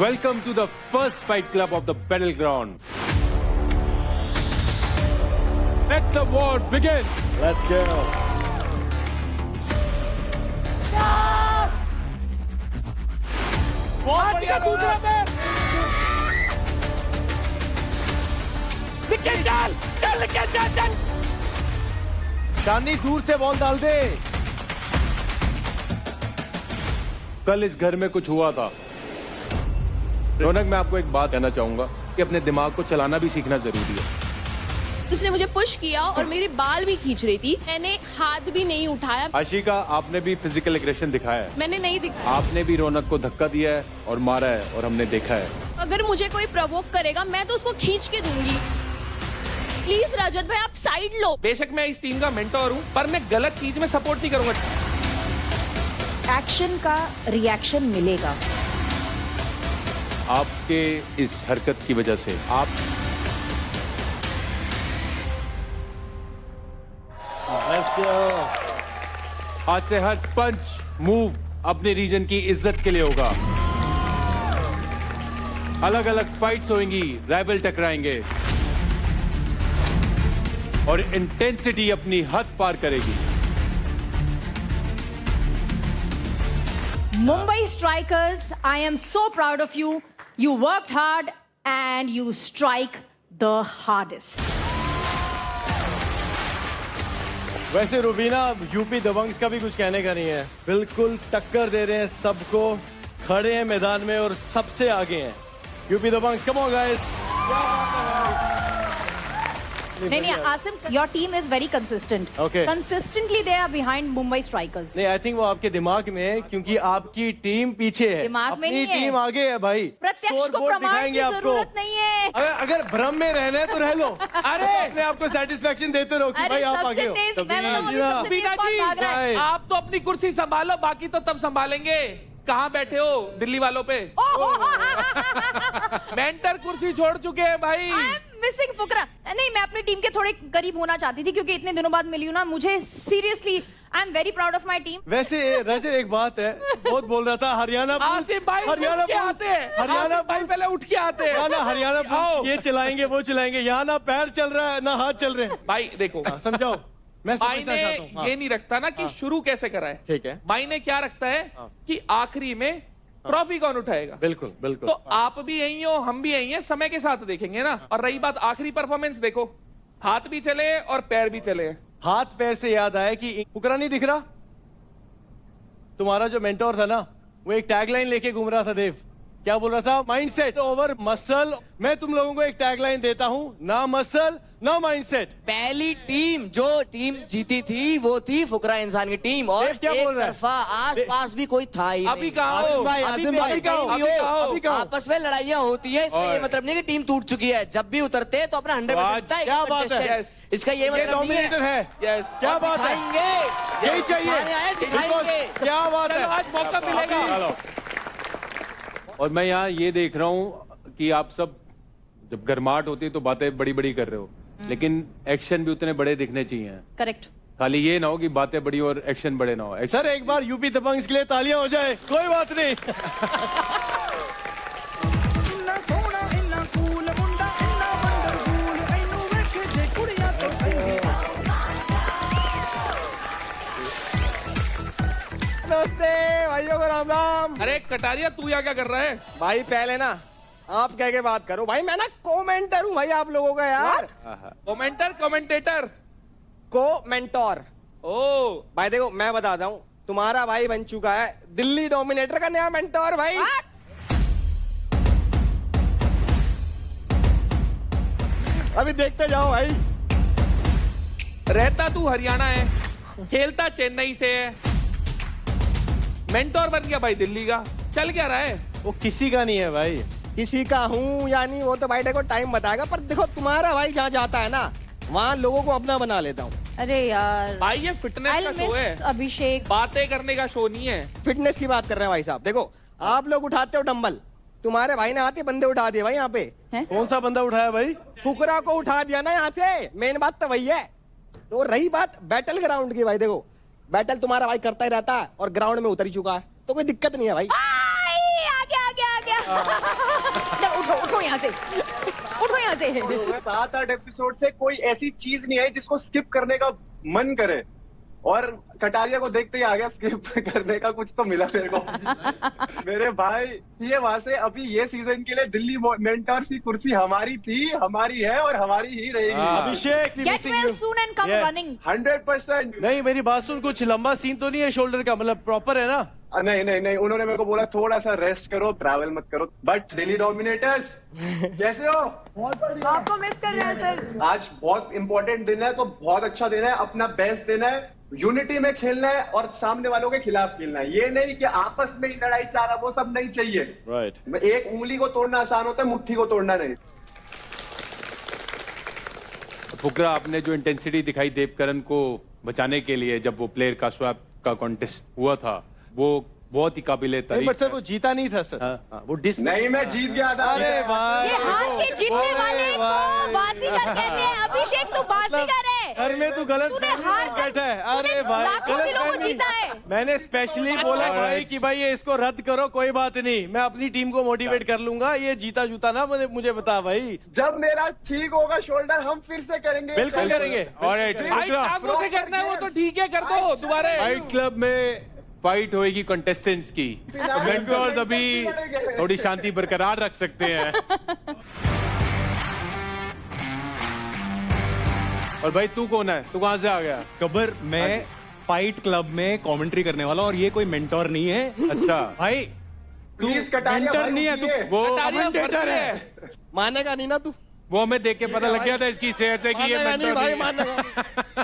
Welcome to the first fight club of the battleground. Let the war begin. Let's go. आज का दूसरा match निकल चल चल निकल चल चल शानी दूर से बॉल डाल दे। कल इस घर में कुछ हुआ था। रौनक, मैं आपको एक बात कहना चाहूंगा कि अपने दिमाग को चलाना भी सीखना जरूरी है। उसने मुझे पुश किया और मेरे बाल भी खींच रही थी। मैंने हाथ भी नहीं उठाया। आशिका, आपने भी फिजिकल एग्रेशन दिखाया है। मैंने नहीं दिखाया। आपने भी रौनक को धक्का दिया है और मारा है और हमने देखा है। अगर मुझे कोई प्रवोक करेगा मैं तो उसको खींच के दूंगी। प्लीज रजत भाई, आप साइड लो। बेशक मैं इस टीम का मेंटोर हूँ, पर मैं गलत चीज में सपोर्ट नहीं करूंगा। एक्शन का रिएक्शन मिलेगा। आपके इस हरकत की वजह से आप Let's go. आज से हर पंच मूव अपने रीजन की इज्जत के लिए होगा। अलग अलग फाइट्स होंगी, राइवल टकराएंगे और इंटेंसिटी अपनी हद पार करेगी। Mumbai Strikers, I am so proud of you. You worked hard and you strike the hardest. वैसे रुबीना, यूपी दबंग्स का भी कुछ कहने का नहीं है। बिल्कुल टक्कर दे रहे हैं सबको, खड़े हैं मैदान में और सबसे आगे हैं। UP Dabangs, come on guys. नहीं, Asim, your team is very consistent. Okay. Consistently they are behind Mumbai Strikers. नहीं, आई थिंक वो आपके दिमाग में है, क्योंकि आपकी टीम पीछे है, दिमाग में अपनी नहीं है। टीम आगे है भाई। प्रत्यक्ष को Scoreboard प्रमाण की दिखाएंगे आपको। जरूरत नहीं है। अगर भ्रम में रहना है तो रह लो। अरे! अपने आपको सेटिस्फेक्शन देते रहो कि अरे भाई आप आगे सबसे हो। तेज, मैं तभी बताऊं अभी जीना। सबसे तेज बीना कौन जी, भाग रहा है? आप तो अपनी कुर्सी संभालो, बाकी तो तब संभालेंगे। कहाँ बैठे हो दिल्ली वालों पे? मेंटर कुर्सी छोड़ चुके हैं भाई। मिसिंग फुकरा। नहीं, मैं अपनी टीम के थोड़े करीब होना चाहती थी, क्योंकि इतने दिनों बाद मिली हूँ ना। मुझे seriously I am very proud of my team. वैसे रजत, एक बात है, बहुत बोल रहा था हरियाणा पुलिस, आसिफ भाई हरियाणा उठ के पुलिस, आते हैं। हरियाणा आसिफ भाई पुलिस, पहले उठ के आते हैं। ना हरियाणा आओ। पुलिस ये चलाएंगे वो चलाएंगे, यहाँ ना पैर चल रहा है ना हाथ चल रहे हैं। भाई देखो, समझाओ, मैं समझना मायने चाहता हूँ। हाँ। ये नहीं रखता ना कि शुरू कैसे करा है। ठीक है। मायने क्या रखता है कि आखिरी में ट्रॉफी कौन उठाएगा। बिल्कुल बिल्कुल। तो आप भी यही हो, हम भी यही हैं, समय के साथ देखेंगे ना। और रही बात आखिरी परफॉर्मेंस, देखो हाथ भी चले और पैर भी चले। हाथ पैर से याद आया कि फुकरा नहीं दिख रहा, तुम्हारा जो मेंटोर था ना, वो एक टैगलाइन लेके घूम रहा था। देव क्या बोल रहा था? Mindset over muscle. मैं तुम लोगों को एक टैगलाइन देता हूँ, ना मसल ना माइंडसेट। पहली टीम जो टीम जीती थी वो थी फुकरा इंसान की टीम, और देव क्या एक बोल रहा है? तरफा आस पास भी कोई था ही अभी नहीं। कहाँ हो? आसिम भाई, अभी आसिम भाई, कहाँ हो? कहीं अभी भी कहाँ हो। हो? अभी कहाँ हो? आपस में लड़ाइयाँ होती है, इसका ये मतलब नहीं कि टीम टूट चुकी है। जब भी उतरते हैं तो अपना 100% आज क्या बात है? इसका ये ये मतलब नहीं डोमिनेटर है। है। यस, क्या और बात है? दिखाएंगे, यही चाहिए। दिखाने आए, दिखाएंगे। Because क्या बात है? चलो आज मौका मिलेगा। और मैं यहाँ ये देख रहा हूँ कि आप सब जब गर्माहट होती है तो बातें बड़ी बड़ी कर रहे हो, लेकिन एक्शन भी उतने बड़े दिखने चाहिए। करेक्ट। खाली ये ना हो कि बातें बड़ी और एक्शन बड़े ना हो। सर, एक बार यूपी दबंग्स के लिए तालियां हो जाए। कोई बात नहीं। ਇੰਨਾ ਸੋਹਣਾ ਇੰਨਾ ਕੂਲ ਮੁੰਡਾ ਇੰਨਾ ਵੰਡਰਫੁਲ ਇਹਨੂੰ ਵੇਖ ਜੇ ਕੁੜੀਆਂ ਤੋਂ ਕਹਿੰਦੀ नमस्ते भाइयों को राम राम। अरे कटारिया, तू यहाँ क्या कर रहा है? भाई पहले ना आप कह के बात करो भाई। मैं ना कोमेंटर हूँ भाई आप लोगों का यार। Commenter, commentator. को मेंटोर। ओ भाई देखो, मैं बताता हूँ, तुम्हारा भाई बन चुका है दिल्ली डोमिनेटर का नया मेंटोर भाई। अभी देखते जाओ भाई। रहता तू हरियाणा है, खेलता चेन्नई से है, मेंटोर बन गया भाई दिल्ली का। चल क्या रहा है? वो किसी का नहीं है भाई। किसी का हूँ या नहीं वो तो भाई देखो टाइम बताएगा, पर देखो तुम्हारा भाई जहाँ जाता है ना वहाँ लोगों को अपना बना लेता हूँ। अरे यार, भाई ये फिटनेस I'll का शो है, miss अभिषेक। बातें करने का शो नहीं है। फिटनेस की बात कर रहे हैं भाई साहब। देखो आप लोग उठाते हो डंबल, तुम्हारे भाई ने आते बंदे उठा दिए भाई यहाँ पे। हैं? कौन सा बंदा उठाया भाई? फुकरा को उठा दिया ना यहाँ से। मेन बात तो वही है। तो रही बात बैटल ग्राउंड की, भाई देखो बैटल तुम्हारा भाई करता ही रहता है और ग्राउंड में उतर ही चुका है, तो कोई दिक्कत नहीं है भाई। आ गया आ गया आ गया। उठो उठो यहाँ से, उठो यहाँ से। 7-8 एपिसोड से कोई ऐसी चीज नहीं है जिसको स्किप करने का मन करे, और कटारिया को देखते ही आ गया स्किप करने का कुछ तो मिला मेरे को। मेरे भाई ये वहां से अभी ये सीजन के लिए दिल्ली मेंटर्स की कुर्सी हमारी थी, हमारी है और हमारी ही रहेगी। अभिषेक Get well soon and come running. 100%। नहीं मेरी बात सुन, कुछ लंबा सीन तो नहीं है शोल्डर का, मतलब प्रॉपर है ना? नहीं, उन्होंने मेरे को बोला थोड़ा सा रेस्ट करो, ट्रैवल मत करो। बट दिल्ली डोमिनेटर्स कैसे हो? बहुत बढ़िया। आपको मिस कर रहे हैं सर। आज बहुत इंपॉर्टेंट दिन है, तो बहुत अच्छा दिन है, अपना बेस्ट दिन है, यूनिटी में खेलना है और सामने वालों के खिलाफ खेलना है। ये नहीं कि आपस में ही लड़ाई चारा, वो सब नहीं चाहिए। राइट। एक उंगली को तोड़ना आसान होता है, मुट्ठी को तोड़ना नहीं। फुकरा, आपने जो इंटेंसिटी दिखाई देवकरण को बचाने के लिए जब वो प्लेयर का स्वैप का कॉन्टेस्ट हुआ था, वो बहुत ही काबिले नहीं तारीफ बट सर वो जीता नहीं था सर। हाँ। वो डिस नहीं, मैं जीत गया था। अरे भाई, ये हार के जीतने वाले को बाजीगर कहते हैं। अभिषेक तू बाजीगर है। घर में तू गलत तूने फहमी हार में कर- बैठा है। अरे तूने भाई लाखों गलत दिलों को फहमी। जीता है। मैंने स्पेशली बोला भाई कि भाई ये इसको रद्द करो, कोई बात नहीं, मैं अपनी टीम को मोटिवेट कर लूंगा। ये जीता जूता ना मुझे बता भाई। जब मेरा ठीक होगा शोल्डर, हम फिर से करेंगे। बिल्कुल करेंगे। भाई टांगों से करना है वो तो ठीक है, कर दो दोबारा। फाइट क्लब में फाइट होएगी कंटेस्टेंट्स की, तो मेंटर्स अभी थोड़ी शांति बरकरार रख सकते हैं। और भाई तू कौन है? तू कहां से आ गया? गब्बर, मैं फाइट क्लब में कमेंट्री करने वाला और ये कोई मेंटोर नहीं है। अच्छा भाई तू Please, कटारिया मेंटर भाई, नहीं है, तू रुकिए। वो कमेंटेटर है। मानेगा नहीं ना तू? वो हमें देख के पता लग गया था इसकी सेहत से कि ये मानेगा नहीं mentor भाई, नहीं है।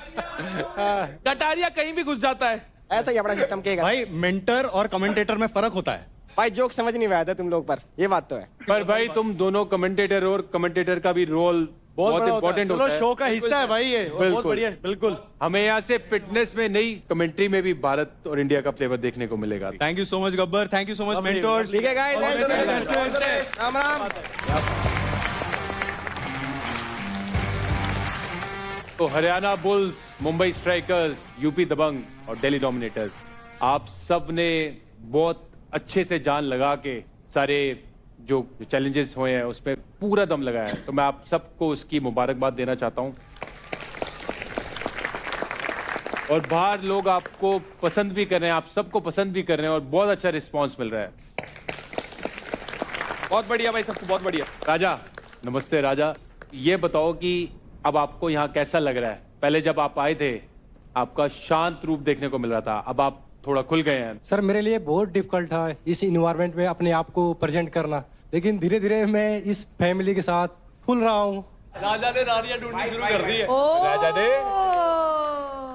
मानेगा। कटारिया कहीं भी घुस जाता है। ऐसा ही अपना सिस्टम के भाई मेंटर और कमेंटेटर में फर्क होता है। भाई जोक समझ नहीं आया था तुम लोग पर, ये बात तो है। पर भाई तुम दोनों कमेंटेटर, और कमेंटेटर का भी रोल बहुत बड़ा इंपॉर्टेंट चलो, होता है। शो का हिस्सा है भाई ये। बहुत बिल्कुल। बढ़िया, बिल्कुल। हमें यहाँ से फिटनेस में नहीं, कमेंट्री में भी भारत और इंडिया का फ्लेवर देखने को मिलेगा। Thank you so much Gabbar, thank you so much mentors. ठीक है गाइस, राम राम। तो Haryana bulls, Mumbai strikers, UP Dabang और दिल्ली डोमिनेटर्स, आप सब ने बहुत अच्छे से जान लगा के सारे जो चैलेंजेस हुए हैं उसमें पूरा दम लगाया है। तो मैं आप सबको उसकी मुबारकबाद देना चाहता हूं। और बाहर लोग आपको पसंद भी कर रहे हैं, आप सबको पसंद भी कर रहे हैं और बहुत अच्छा रिस्पांस मिल रहा है। बहुत बढ़िया भाई, सबको बहुत बढ़िया। राजा, नमस्ते राजा। ये बताओ कि अब आपको यहाँ कैसा लग रहा है? पहले जब आप आए थे आपका शांत रूप देखने को मिल रहा था, अब आप थोड़ा खुल गए हैं। सर मेरे लिए बहुत डिफिकल्ट था इस इन्वायरमेंट में अपने आप को प्रेजेंट करना, लेकिन धीरे धीरे मैं इस फैमिली के साथ खुल रहा हूँ। राजा ने रानियां ढूंढनी शुरू कर दी है। राजा ने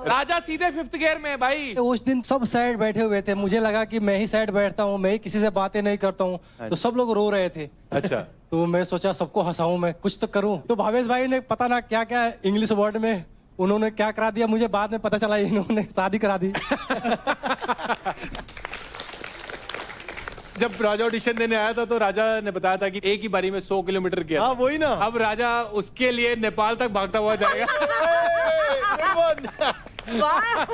राजा सीधे 5th गियर में है भाई। उस दिन सब साइड बैठे हुए थे, मुझे लगा कि मैं ही साइड बैठता हूँ, मैं ही किसी से बातें नहीं करता हूँ, तो सब लोग रो रहे थे। अच्छा। तो मैं सोचा सबको हंसाऊं, मैं कुछ तो करूं। तो भावेश भाई ने पता ना क्या क्या इंग्लिश वर्ड में उन्होंने क्या करा दिया, मुझे बाद में पता चला इन्होंने शादी करा दी। जब राजा ऑडिशन देने आया था तो राजा ने बताया था कि एक ही बारी में 100 किलोमीटर किया। हाँ वही ना। अब राजा उसके लिए नेपाल तक भागता हुआ जाएगा। वाह।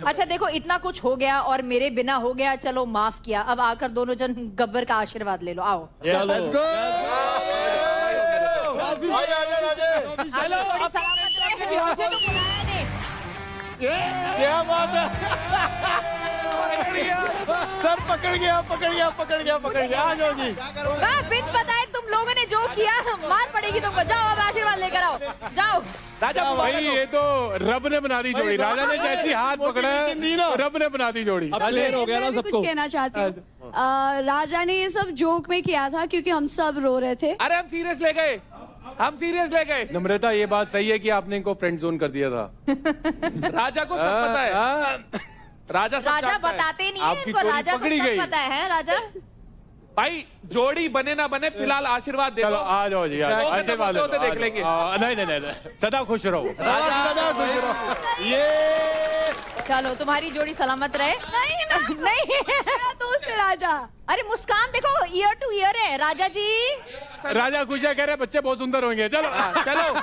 अच्छा देखो, इतना कुछ हो गया और मेरे बिना हो गया, चलो माफ किया। अब आकर दोनों जन गब्बर का आशीर्वाद ले लो, आओ। हेलो, थोड़ी सलामत रहे, मुझे तो बुलाया नहीं। क्या बात है। सर पकड़ गया, पकड़ गया, पकड़ गया, पकड़ गया। आ जाओ जी। बिन बताए तुम लोगों ने जो किया, मार पड़ेगी तुमको। जाओ अब आशीर्वाद लेकर आओ, जाओ। राजा भाई ये तो रब ने बना दी जोड़ी। राजा ने जैसी हाथ पकड़ा है, रब ने बना दी जोड़ी। अब क्लियर हो गया ना मैं भी सबको। कुछ कहना चाहती हूँ। राजा ने ये सब जोक में किया था क्योंकि हम सब रो रहे थे। अरे हम सीरियस ले गए, हम सीरियस ले गए। नम्रता, ये बात सही है कि आपने इनको फ्रेंड जोन कर दिया था। राजा को सब पता है। राजा सब राजा जानता है। बताते नहीं है आपकी इनको, टोली राजा को पकड़ी सब गई। पता है राजा। भाई जोड़ी बने ना बने, फिलहाल आशीर्वाद दे चलो दो। आ जाओ जी, आशीर्वाद होते देख लेंगे। नहीं नहीं नहीं, सदा खुश रहो। ये चलो तुम्हारी जोड़ी सलामत रहे। नहीं नहीं मेरा दोस्त है राजा। अरे मुस्कान देखो, ईयर टू ईयर है राजा जी। राजा खुशिया कह रहे बच्चे बहुत सुंदर होंगे, चलो चलो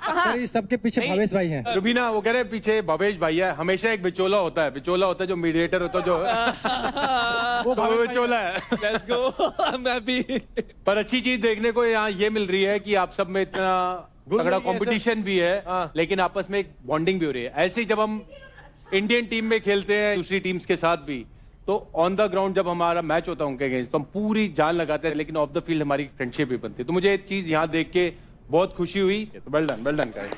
सर सबके पीछे भावेश भाई हैं। रुबीना वो कह रहे पीछे भवेश भाई है, हमेशा एक बिचौला होता है, बिचौला होता है जो मीडिएटर होता है जो वो बिचौला है। Let's go. मैं भी पर अच्छी चीज देखने को यहाँ ये मिल रही है कि आप सब में इतना तगड़ा कंपटीशन भी है, लेकिन आपस में एक बॉन्डिंग भी हो रही है। ऐसे ही जब हम इंडियन टीम में खेलते हैं दूसरी टीम्स के साथ भी, तो ऑन द ग्राउंड जब हमारा मैच होता है उनके अगेंस्ट तो हम पूरी जान लगाते हैं, लेकिन ऑफ द फील्ड हमारी फ्रेंडशिप भी बनती है। तो मुझे ये चीज यहाँ देख के बहुत खुशी हुई। तो वेल डन करें।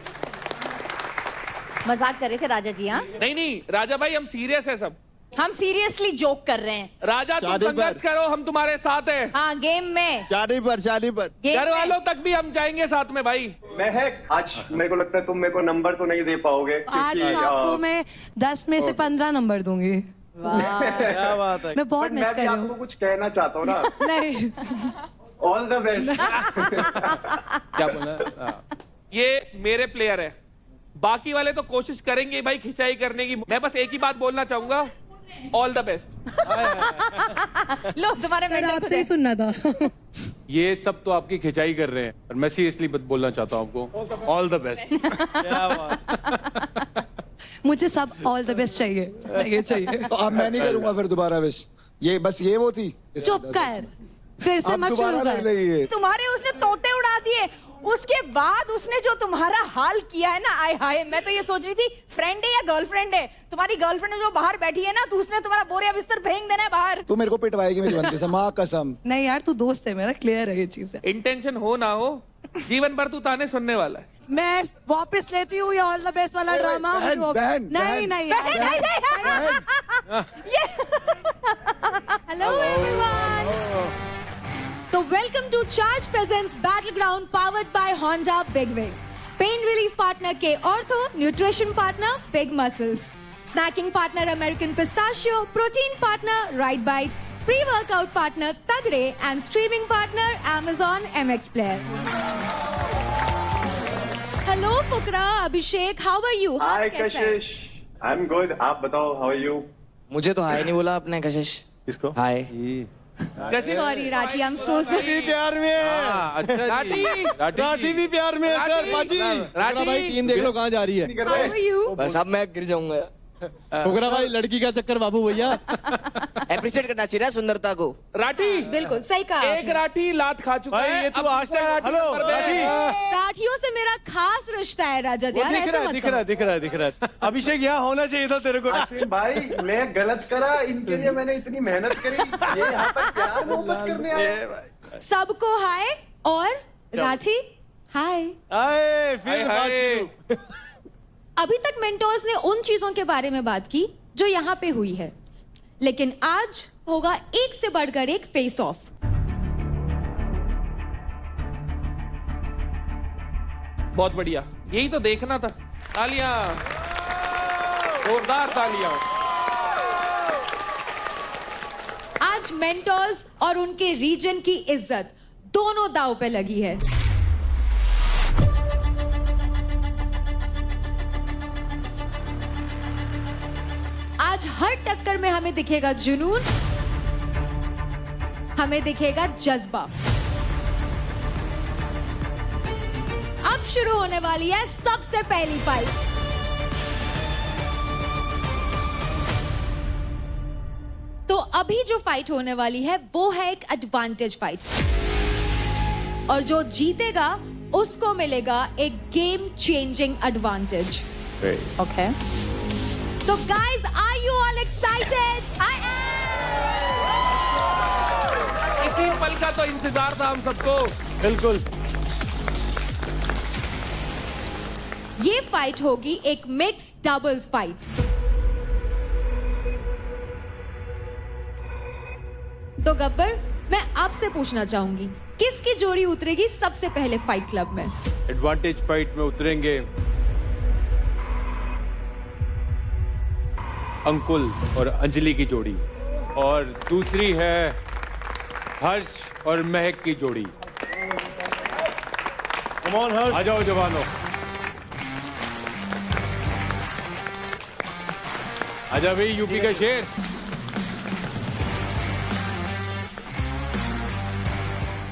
मजाक कर रहे थे राजा जी? हाँ, नहीं राजा भाई हम सीरियस है सब, हम सीरियसली जोक कर रहे हैं। राजा तुम संघर्ष करो, हम तुम्हारे साथ हैं। हाँ, गेम में, शादी पर गेम घर में। वालों तक भी हम जाएंगे साथ में भाई। महक, आज मेरे को लगता है तुम मेरे को नंबर तो नहीं दे पाओगे आज क्योंकि, आपको मैं 10 में से 15 नंबर दूंगी। क्या बात है। मैं बहुत but मिस मैं कर भी रही आपको हूँ। कुछ कहना चाहता हूँ ना। नहीं, ऑल द बेस्ट। क्या बोला? ये मेरे प्लेयर है, बाकी वाले तो कोशिश करेंगे भाई खिंचाई करने की। मैं बस एक ही बात बोलना चाहूंगा, ऑल द बेस्ट। लो तुम्हारे सर आपसे ही सुनना था। ये सब तो आपकी खिंचाई कर रहे हैं, और मैं सीरियसली बोलना चाहता हूँ आपको ऑल द बेस्ट। क्या बात। मुझे सब ऑल द बेस्ट चाहिए चाहिए। तो अब मैं नहीं करूंगा फिर दोबारा विश। ये बस ये वो थी। चुप कर, फिर से अब मत दोबारा शुरू लग कर। रही है। तुम्हारे उसने तोते उड़ा दिए, उसके बाद उसने जो तुम्हारा हाल किया है ना, आय हाय। मैं तो ये सोच रही थी फ्रेंड है या गर्लफ्रेंड है। तुम्हारी गर्लफ्रेंड जो बाहर बैठी है ना, तो उसने तुम्हारा बोरिया बिस्तर फेंक देना है बाहर। तू मेरे को पिटवाएगी मेरी बनती से, माँ कसम। नहीं यार, तू दोस्त है मेरा, क्लियर है ये चीज। इंटेंशन हो ना हो, जीवन भर तू ताने सुनने वाला है। मैं वापस लेती हूँ ये ऑल द बेस्ट वाला ड्रामा। नहीं नहीं हेलो एवरीवन, तो welcome to charge presents battleground powered by Honda big wig. Pain relief partner के ortho, nutrition partner big muscles, snacking partner American pistachio, protein partner right bite, pre workout partner तगड़े and streaming partner Amazon MX player. Hello Fukra, Abhishek, how are you? Hi Kashish, I am good. आप बताओ, how are you? मुझे तो हाय नहीं बोला आपने कशिश। किसको? Hi. Sorry Rathi, I am so sorry. प्यार में है। अच्छा राठी, राठी भी प्यार में है सर। पाजी राठी भाई टीम देख लो कहाँ जा रही है। How are you? बस अब मैं गिर जाऊंगा। फुकरा भाई लड़की का चक्कर बाबू भैया। अप्रिशिएट करना चाहिए ना सुंदरता को। राठी बिल्कुल सही कहा। एक राठी लात खा चुका भाई है। ये तू अब आज दूसरा तक राठी हेलो ऊपर राठी। बैठ। राठियों से मेरा खास रिश्ता है राजद यार, ऐसे मत दिख करो। रहा है। अभिषेक यहाँ होना चाहिए था तेरे को। आसिम भाई, मैं गलत करा, इनके लिए मैंने इतनी मेहनत करी, ये यहाँ पर प्यार मोहब्बत करने आए। सबको हाय और राठी हाय। आए फिर हाय, हाय। बात शुरू। अभी तक मेंटोर्स ने उन चीजों के बारे में बात की जो यहाँ पे हुई है, लेकिन आज होगा एक से बढ़कर एक फेस ऑफ। बहुत बढ़िया, यही तो देखना था। तालियां, जोरदार तालियां। आज मेंटोर्स और उनके रीजन की इज्जत दोनों दांव पे लगी है। आज हर टक्कर में हमें दिखेगा जुनून, हमें दिखेगा जज्बा। अब शुरू होने वाली है सबसे पहली फाइट। तो अभी जो फाइट होने वाली है वो है एक एडवांटेज फाइट, और जो जीतेगा उसको मिलेगा एक गेम चेंजिंग एडवांटेज। ओके, तो guys, are you all excited? I am. इसी पल का तो इंतजार था हम सबको। बिल्कुल। ये फाइट होगी एक मिक्स डबल्स फाइट। तो गब्बर, मैं आपसे पूछना चाहूंगी, किसकी जोड़ी उतरेगी सबसे पहले फाइट क्लब में? एडवांटेज फाइट में उतरेंगे अंकुल और अंजलि की जोड़ी, और दूसरी है हर्ष और महक की जोड़ी। कम ऑन हर्ष। आ जाओ जवानों, आजा भाई, यूपी का शेर।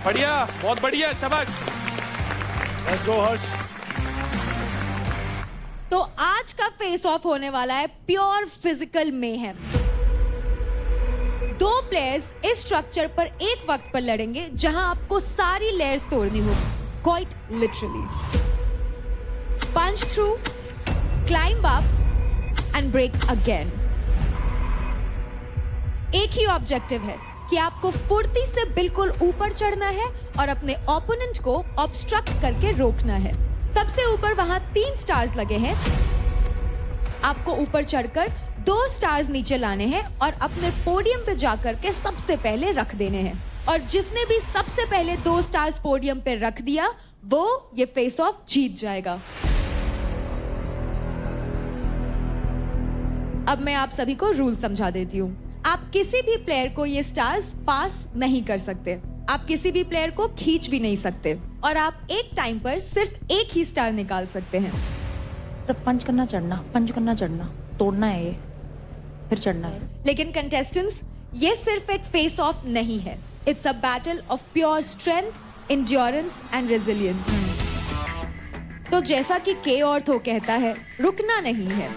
बढ़िया, बहुत बढ़िया, शाबाश। लेट्स गो हर्ष। तो आज का फेस ऑफ होने वाला है प्योर फिजिकल मेहम। दो प्लेयर्स इस स्ट्रक्चर पर एक वक्त पर लड़ेंगे जहां आपको सारी लेयर्स तोड़नी होगी, quite literally. Punch through, climb up and break again. एक ही ऑब्जेक्टिव है कि आपको फुर्ती से बिल्कुल ऊपर चढ़ना है और अपने ओपोनेंट को ऑब्स्ट्रक्ट करके रोकना है। सबसे ऊपर वहां 3 स्टार्स लगे हैं। आपको ऊपर चढ़कर 2 स्टार्स नीचे लाने हैं और अपने पोडियम पे जाकर के सबसे पहले रख देने हैं। और जिसने भी सबसे पहले 2 स्टार्स पोडियम पे रख दिया वो ये फेस ऑफ जीत जाएगा। अब मैं आप सभी को रूल समझा देती हूँ। आप किसी भी प्लेयर को ये स्टार्स पास नहीं कर सकते, आप किसी भी प्लेयर को खींच भी नहीं सकते और आप एक टाइम पर सिर्फ एक ही स्टार निकाल सकते हैं। पंच करना चढ़ना, तोड़ना है ये, फिर चढ़ना है। लेकिन कंटेस्टेंट्स, ये सिर्फ एक फेस ऑफ नहीं है, it's a battle of pure strength, endurance and resilience. तो जैसा कि के ऑर्थो कहता है, रुकना नहीं है,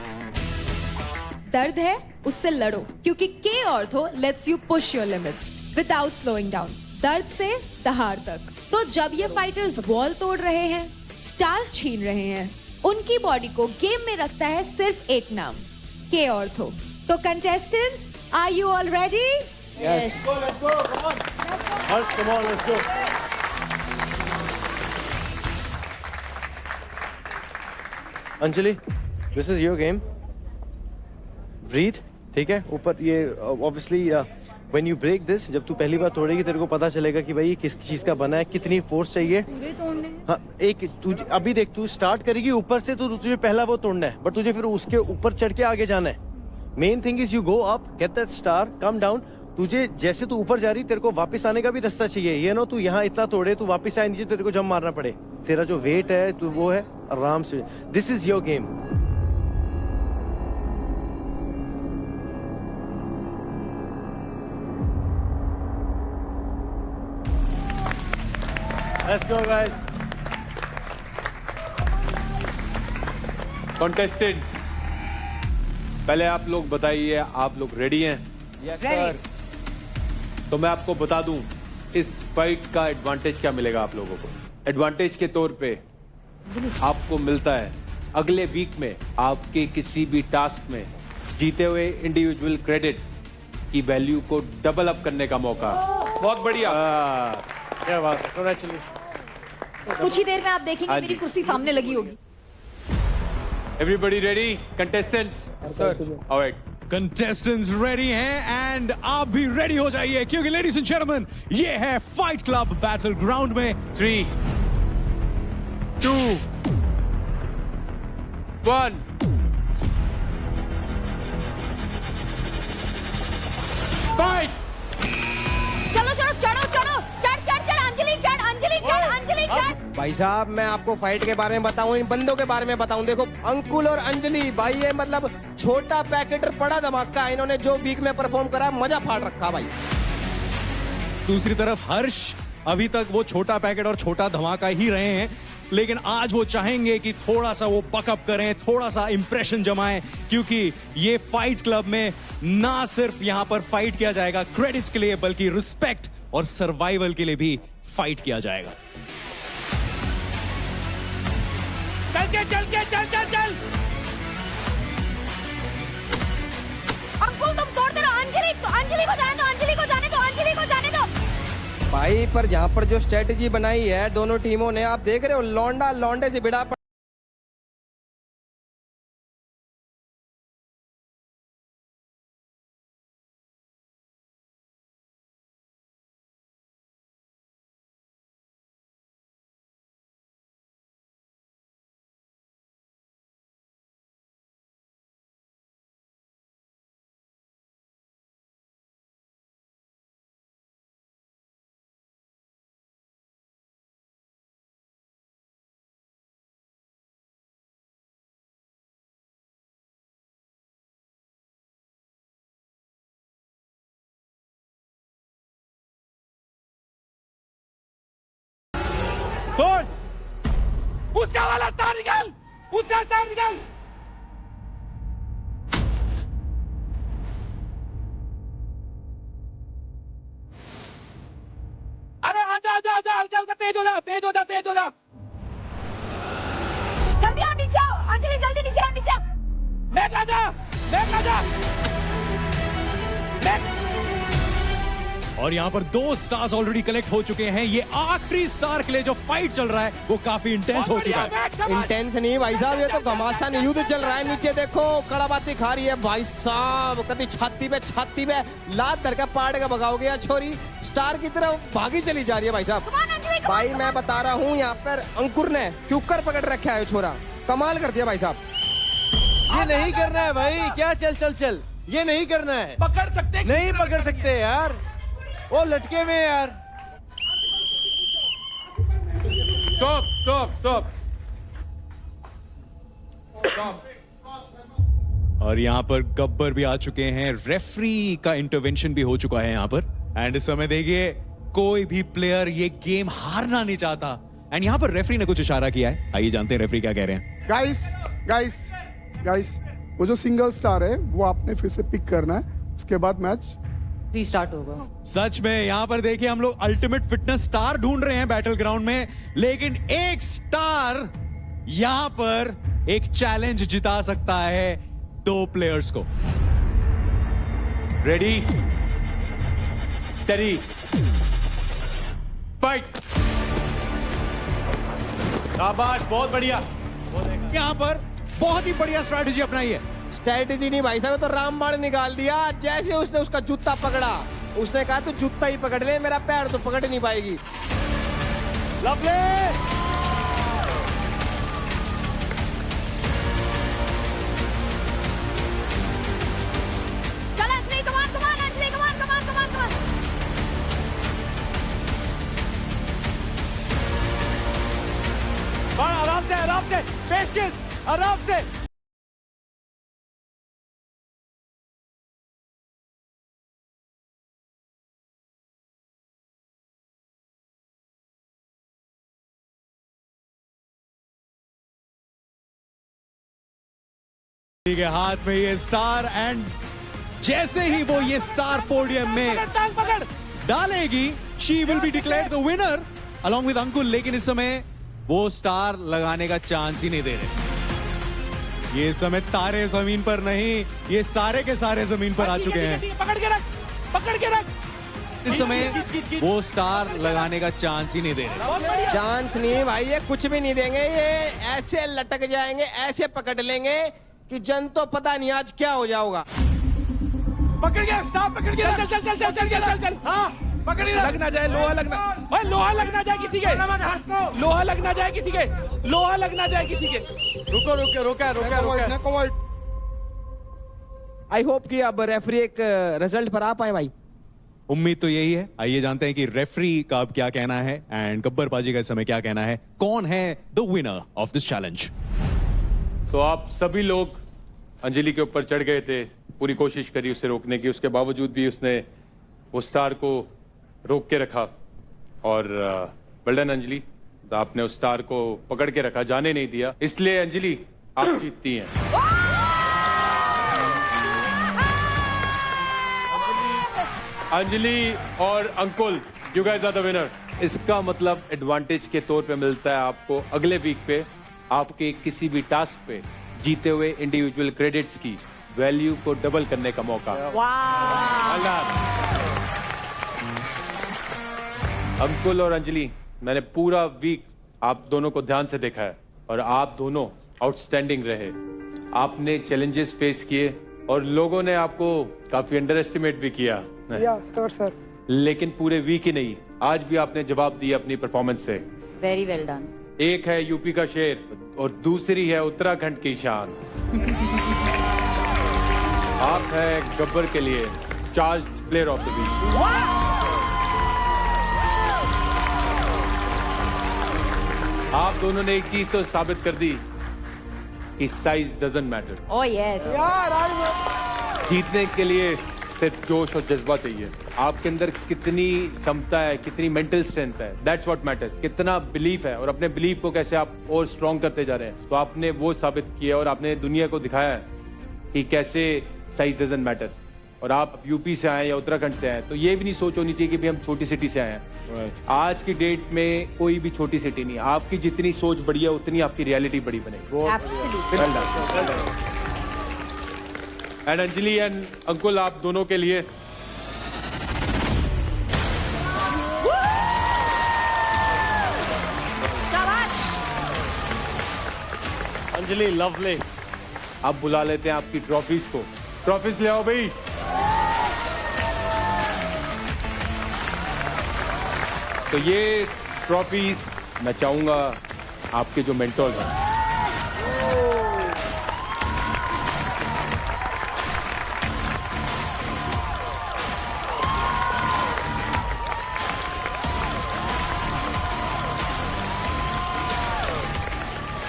दर्द है उससे लड़ो, क्योंकि के ortho let's you push your limits without slowing down, दर्द से दहाड़ तक। तो जब ये फाइटर्स वॉल तोड़ रहे हैं, स्टार्स छीन रहे हैं, उनकी बॉडी को गेम में रखता है सिर्फ एक नाम, के ऑर्थो। तो contestants, are you all ready? Yes. Let's go, come on. Harsh, come on, let's go. Anjali, this is your game. Breathe, ठीक है? ऊपर ये obviously when you break this, जब तू पहली बार तोड़ेगी तेरे को पता चलेगा कि भाई ये किस चीज का बना है, कितनी फोर्स चाहिए। हाँ, एक तू अभी देख, तू स्टार्ट करेगी ऊपर से तो तुझे पहला वो तोड़ना है, बट तुझे फिर उसके ऊपर चढ़ के आगे जाना है। Main thing is you go up, get that star, come down. तुझे जैसे तू ऊपर जा रही, तेरे को वापस आने का भी रास्ता चाहिए। ये ना तू यहाँ इतना तोड़े, तू वापस आए नीचे, तेरे को जंप मारना पड़े। तेरा जो वेट है तू वो है आराम से। This is your game. Let's go, guys. Contestants, पहले आप लोग बताइए, आप लोग रेडी हैं? Yes, sir. तो मैं आपको बता दूं इस फाइट का एडवांटेज क्या मिलेगा आप लोगों को। एडवांटेज के तौर पे आपको मिलता है अगले वीक में आपके किसी भी टास्क में जीते हुए इंडिविजुअल क्रेडिट की वैल्यू को डबल अप करने का मौका। बहुत बढ़िया। क्या बात है, congratulations. कुछ ही देर में आप देखेंगे हाँ मेरी जी। कुर्सी सामने लगी होगी। Everybody ready? Contestants, alright. Contestants ready हैं एंड आप भी रेडी हो जाइए, क्योंकि लेडीज एंड जेंटलमैन, ये है फाइट क्लब बैटल ग्राउंड में 3, 2, 1 फाइट। चलो चलो चढ़ो चढ़ो, चढ़ चढ़ चढ़, अंजलि चढ़, अंजलि चढ़, अंजलि चढ़। भाई साहब, मैं आपको फाइट के बारे में बताऊं, इन बंदों के बारे में बताऊं। देखो, अंकुल और अंजलि भाई, ये मतलब छोटा पैकेट बड़ा धमाका। इन्होंने जो वीक में परफॉर्म करा, मजा फाड़ रखा भाई। दूसरी तरफ हर्ष, अभी तक वो छोटा पैकेट और छोटा धमाका ही रहे हैं, लेकिन आज वो चाहेंगे कि थोड़ा सा वो बकअप करें, थोड़ा सा इंप्रेशन जमाएं, क्योंकि ये फाइट क्लब में ना सिर्फ यहां पर फाइट किया जाएगा क्रेडिट्स के लिए, बल्कि रिस्पेक्ट और सर्वाइवल के लिए भी फाइट किया जाएगा। चल अंकुल तुम तोड़ते रहो, अंजलि को जाने दो, अंजलि को जाने दो, अंजलि को जाने दो। भाई पर जहां पर जो स्ट्रेटेजी बनाई है दोनों टीमों ने, आप देख रहे हो, लौंडा लौंडे से भिड़ा कौन? उसका वाला स्टार निकाल, उसका स्टार निकाल। अरे आजा आजा आजा आजा, तेज हो जा, तेज हो जा, तेज हो जा। जल्दी आओ, नीचे आओ अंजलि, जल्दी नीचे आओ, नीचे आओ। बैक आजा, बैक आजा, बैक। और यहाँ पर 2 स्टार्स ऑलरेडी कलेक्ट हो चुके हैं। ये आखिरी स्टार के लिए जो फाइट चल रहा है वो काफी इंटेंस हो चुका है। इंटेंस नहीं भाई साहब, ये तो घमासान युद्ध चल रहा है। नीचे देखो कड़ाबाती खा रही है भाई साहब, कभी छाती पे लात धर के पाड़ के भगाओगे या छोरी स्टार की तरफ भागी चली जा रही है भाई साहब। भाई मैं बता रहा हूँ, यहाँ पर अंकुर ने क्यूकर पकड़ रखा है, छोरा कमाल कर दिया भाई साहब। ये नहीं करना है भाई, क्या चल चल चल, ये नहीं करना है। पकड़ सकते, नहीं पकड़ सकते यार, वो लटके में यार। Stop stop stop stop. और यहाँ पर गब्बर भी आ चुके हैं, रेफरी का इंटरवेंशन भी हो चुका है यहाँ पर। एंड इस समय देखिए कोई भी प्लेयर ये गेम हारना नहीं चाहता। एंड यहाँ पर रेफरी ने कुछ इशारा किया है, आइए जानते हैं रेफरी क्या कह रहे हैं। गाइस गाइस गाइस, वो जो सिंगल स्टार है वो आपने फिर से पिक करना है, उसके बाद मैच रीस्टार्ट होगा। सच में यहाँ पर देखिए हम लोग अल्टीमेट फिटनेस स्टार ढूंढ रहे हैं बैटल ग्राउंड में, लेकिन एक स्टार यहाँ पर एक चैलेंज जिता सकता है 2 प्लेयर्स को। Ready, steady, fight. शाबाश, बहुत बढ़िया। यहाँ पर बहुत ही बढ़िया स्ट्रैटेजी अपनाई है। स्ट्रैटेजी नहीं भाई साहब, तो रामबाण निकाल दिया। जैसे उसने उसका जूता पकड़ा, उसने कहा तू जूता ही पकड़ ले, मेरा पैर तो पकड़ नहीं पाएगी। लवली, चल अंजलि, कमान कमान अंजलि, कमान कमान कमान कमान। आराम से, पेशेंस, आराम से। ठीक है, हाथ में ये स्टार एंड जैसे ही वो ये स्टार पोडियम में डालेगी, she will be declared the winner along with Ankul. लेकिन इस समय वो स्टार लगाने का चांस ही नहीं दे रहे। ये समय तारे जमीन पर नहीं, ये सारे के सारे जमीन पर आ चुके हैं। पकड़ के रख, पकड़ के रख। इस समय वो स्टार लगाने का चांस ही नहीं दे रहे। चांस नहीं भाई, ये कुछ भी नहीं देंगे, ये ऐसे लटक जाएंगे, ऐसे पकड़ लेंगे कि जन तो पता नहीं आज क्या हो जाओगा। पकड़ गया, स्टॉप, पकड़ गया। चल चल चल चल चल चल चल। हाँ, पकड़ गया। लग ना जाए, लोहा लगना, भाई लोहा लग ना जाए किसी के, लोहा लग ना जाए किसी के, लोहा लग ना जाए किसी के। रुको रुको, रोका। आई होप कि अब रेफरी एक रिजल्ट पर आ पाए भाई। उम्मीद तो यही है। आइए जानते हैं कि रेफरी का अब क्या कहना है एंड गब्बर पाजी का इस समय क्या कहना है। कौन है the winner of this challenge? तो आप सभी लोग अंजलि के ऊपर चढ़ गए थे, पूरी कोशिश करी उसे रोकने की, उसके बावजूद भी उसने वो स्टार को रोक के रखा। और वेल डन अंजलि, आपने उस स्टार को पकड़ के रखा, जाने नहीं दिया, इसलिए अंजलि आप जीतती हैं। अंजलि और Ankul, you guys are the winner. इसका मतलब एडवांटेज के तौर पे मिलता है आपको अगले वीक पे आपके किसी भी टास्क पे जीते हुए इंडिविजुअल क्रेडिट्स की वैल्यू को डबल करने का मौका। अंकुल और अंजलि, मैंने पूरा वीक आप दोनों को ध्यान से देखा है और आप दोनों आउटस्टैंडिंग रहे। आपने चैलेंजेस फेस किए और लोगों ने आपको काफी अंडर एस्टिमेट भी किया, सर। लेकिन पूरे वीक ही नहीं, आज भी आपने जवाब दिया अपनी परफॉर्मेंस से। Very well done. एक है यूपी का शेर और दूसरी है उत्तराखंड की शान। आप है गब्बर के लिए charge player of the week. आप दोनों ने एक चीज तो साबित कर दी कि size doesn't matter. Oh yes. जीतने के लिए सिर्फ जोश और जज्बा चाहिए। आपके अंदर कितनी क्षमता है, कितनी मेंटल स्ट्रेंथ है, दैट्स व्हाट मैटर्स। कितना बिलीफ है और अपने बिलीफ को कैसे आप और स्ट्रॉन्ग करते जा रहे हैं। तो आपने वो साबित किया और आपने दुनिया को दिखाया है कि कैसे साइज डजंट मैटर। और आप यूपी से आए या उत्तराखंड से आए तो ये भी नहीं सोच होनी चाहिए कि भाई हम छोटी सिटी से आए हैं। आज की डेट में कोई भी छोटी सिटी नहीं। आपकी जितनी सोच बड़ी है उतनी आपकी रियलिटी बड़ी बनेगी। एंड अंजलि एंड अंकुल, आप दोनों के लिए अंजलि लवली। आप बुला लेते हैं आपकी ट्रॉफीज को। ट्रॉफीज ले आओ भाई। तो ये ट्रॉफीज मैं चाहूंगा आपके जो मेंटोर्स हैं,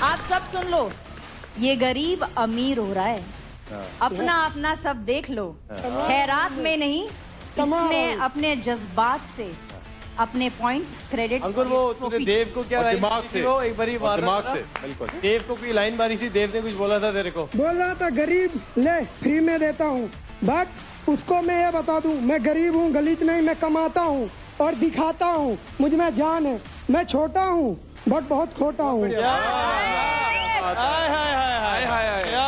आप सब सुन लो, ये गरीब अमीर हो रहा है। अपना अपना सब देख लो। खैरात में नहीं, इसने अपने जज्बात से अपने पॉइंट्स क्रेडिट। अंकुर वो तूने देव को क्या line दिमाग दी से, थी वो एक बारी मार दिमाग से, बिल्कुल। देव को कोई लाइन मारी थी, देव ने कुछ बोला था तेरे को। बोल रहा था गरीब ले फ्री में देता हूँ, बट उसको मैं ये बता दूँ, मैं गरीब हूँ, गलीच नहीं, मैं कमाता हूँ और दिखाता हूँ। मुझ में जान है। मैं छोटा हूँ बट बहुत खोटा हूँ। क्या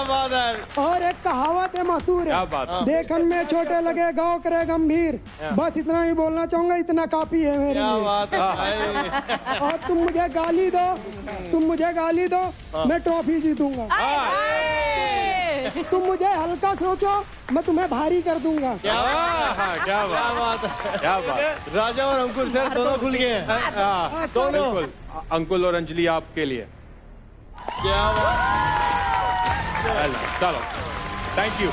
बात है। और एक कहावत है मशहूर क्या है, बात है। देखन में छोटे लगे गाँव करे गंभीर। बस इतना ही बोलना चाहूंगा, इतना काफी है मेरे क्या लिए। बात है। और तुम मुझे गाली दो, मैं ट्रॉफी जीतूंगा। तुम मुझे हल्का सोचो, मैं तुम्हें भारी कर दूंगा। क्या बात है, क्या बात। राजा और अंकुर सर दोनों खुल गए हैं। दोनों। बिल्कुल। अंकुल और अंजलि आपके लिए। क्या बात। चलो, थैंक यू।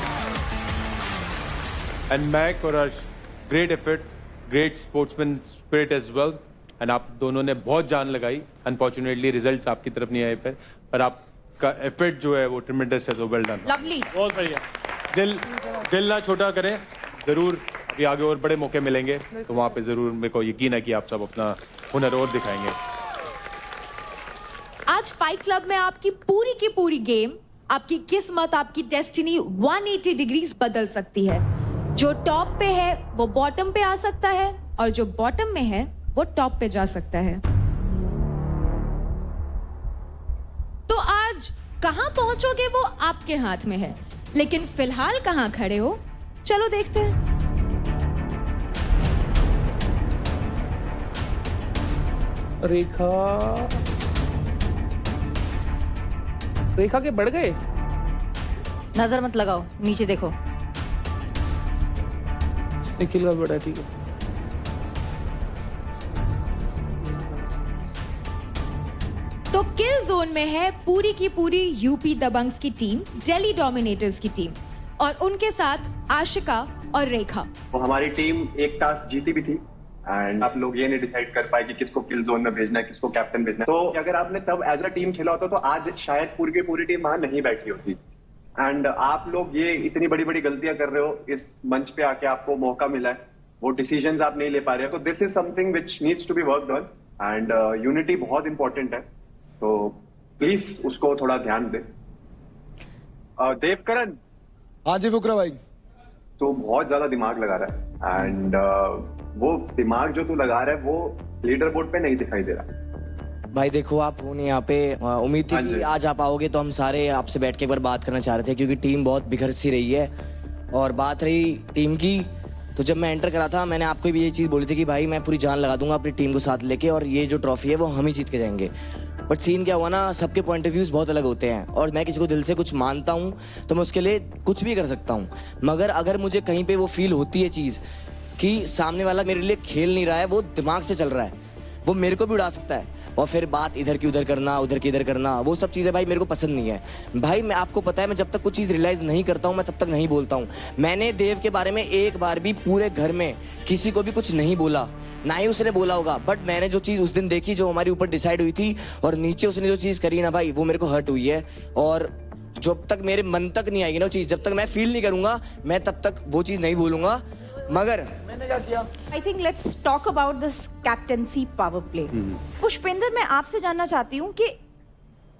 एंड मैक और Arsh, great effort, great sportsman spirit as well. And आप दोनों ने बहुत जान लगाई। अनफॉर्चुनेटली रिजल्ट्स आपकी तरफ नहीं आए पर आपका एफर्ट जो है वो ट्रिमेंडस है। तो वेल डन। लवली। बहुत बढ़िया। दिल ना छोटा करें। जरूर अभी आगे और बड़े मौके मिलेंगे तो वहां पे जरूर मेरे को यकीन है कि आप सब अपना हुनर और दिखाएंगे। आज फाइट क्लब में आपकी की पूरी गेम, आपकी किस्मत, आपकी डेस्टिनी 180 डिग्रीज बदल सकती है। जो टॉप पे है वो बॉटम पे आ सकता है और जो बॉटम में है वो टॉप पे जा सकता है। तो आज कहां पहुंचोगे वो आपके हाथ में है, लेकिन फिलहाल कहां खड़े हो चलो देखते हैं। रेखा के बढ़ गए। नजर मत लगाओ, नीचे देखो। निखिल का बड़ा, ठीक है। तो किल जोन में है पूरी की पूरी यूपी दबंग्स की टीम, दिल्ली डोमिनेटर्स की टीम, और उनके साथ आशिका और रेखा। तो हमारी टीम एक टास्क जीती भी थी एंड आप लोग ये नहीं डिसाइड कर पाए कि किसको किल जोन में भेजना है, किसको कैप्टन भेजना है। तो अगर आपने तब एज अ टीम खेला होता तो आज शायद पूरी की पूरी टीम वहां नहीं बैठी होती। एंड आप लोग ये इतनी बड़ी बड़ी गलतियां कर रहे हो, इस मंच पे आके आपको मौका मिला है, वो डिसीजंस आप नहीं ले पा रहे हो। तो this is something which needs to be worked on and unity बहुत इंपॉर्टेंट है, तो प्लीज उसको थोड़ा ध्यान दे। देवकरण। हाँ जी फुकरा भाई। तो बहुत ज्यादा दिमाग लगा रहा है एंड वो दिमाग जो तू लगा रहा है वो लीडर बोर्ड पे नहीं दिखाई दे रहा। भाई देखो, आप हो नहीं यहाँ पे, उम्मीद थी कि आज आप आओगे तो हम सारे आपसे बैठ के एक बार बात करना चाह रहे थे, क्योंकि टीम बहुत बिखर सी रही है। और बात रही टीम की, तो जब मैं एंटर करा था मैंने आपको भी ये चीज़ बोली थी कि भाई मैं पूरी जान लगा दूंगा अपनी टीम को साथ लेके, और ये जो ट्रॉफी है वो हम ही जीत के जाएंगे। बट सीन क्या हुआ ना, सबके पॉइंट ऑफ व्यूज बहुत अलग होते हैं, और मैं किसी को दिल से कुछ मानता हूँ तो मैं उसके लिए कुछ भी कर सकता हूँ, मगर अगर मुझे कहीं पे वो फील होती है चीज़ कि सामने वाला मेरे लिए खेल नहीं रहा है, वो दिमाग से चल रहा है, वो मेरे को भी उड़ा सकता है, और फिर बात इधर की उधर करना, उधर की इधर करना, वो सब चीज़ें भाई मेरे को पसंद नहीं है। भाई मैं आपको पता है, मैं जब तक कुछ चीज़ रियलाइज़ नहीं करता हूँ मैं तब तक नहीं बोलता हूँ। मैंने देव के बारे में एक बार भी पूरे घर में किसी को भी कुछ नहीं बोला, ना ही उसने बोला होगा, बट मैंने जो चीज़ उस दिन देखी, जो हमारे ऊपर डिसाइड हुई थी, और नीचे उसने जो चीज़ करी ना भाई, वो मेरे को हर्ट हुई है। और जब तक मेरे मन तक नहीं आएगी ना वो चीज, जब तक मैं फील नहीं करूंगा, मैं तब तक वो चीज नहीं भूलूंगा। मगर मैंने क्या किया, I think let's talk about this captaincy power play. Pushpendra, मैं आपसे जानना चाहती हूँ कि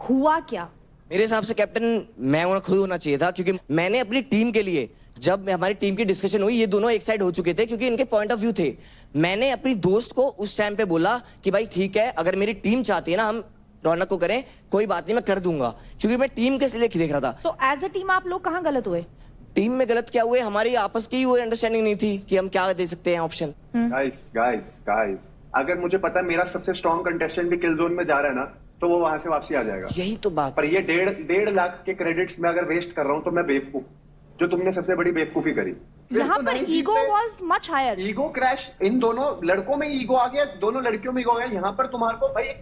हुआ क्या? मेरे हिसाब से कैप्टन मैं खुद होना चाहिए था, क्योंकि मैंने अपनी टीम के लिए, जब हमारी टीम की डिस्कशन हुई, ये दोनों एक साइड हो चुके थे क्योंकि इनके पॉइंट ऑफ व्यू थे। मैंने अपनी दोस्त को उस टाइम पे बोला कि भाई ठीक है, अगर मेरी टीम चाहती है ना हम रौनक को करें, कोई बात नहीं, मैं कर दूंगा, क्योंकि मैं टीम के लिए देख रहा था। तो एज अ टीम आप लोग कहाँ गलत हुए? टीम में गलत क्या हुए, हमारी आपस की वो अंडरस्टैंडिंग नहीं थी कि हम क्या दे सकते हैं ऑप्शन। गाइस अगर मुझे पता है मेरा सबसे स्ट्रॉन्ग कंटेस्टेंट भी किल जोन में जा रहा है ना, तो वो वहां से वापसी आ जाएगा। यही तो बात। पर ये 1.5 लाख के क्रेडिट्स में अगर वेस्ट कर रहा हूं तो मैं बेवकूफ, जो तुमने सबसे बड़ी बेवकूफी करी। यहाँ पर ego was much higher. Ego crash, इन दोनों लड़कों में ईगो आ गया, दोनों लड़कियों में ईगो आ गया। यहाँ पर तुम्हारे को भाई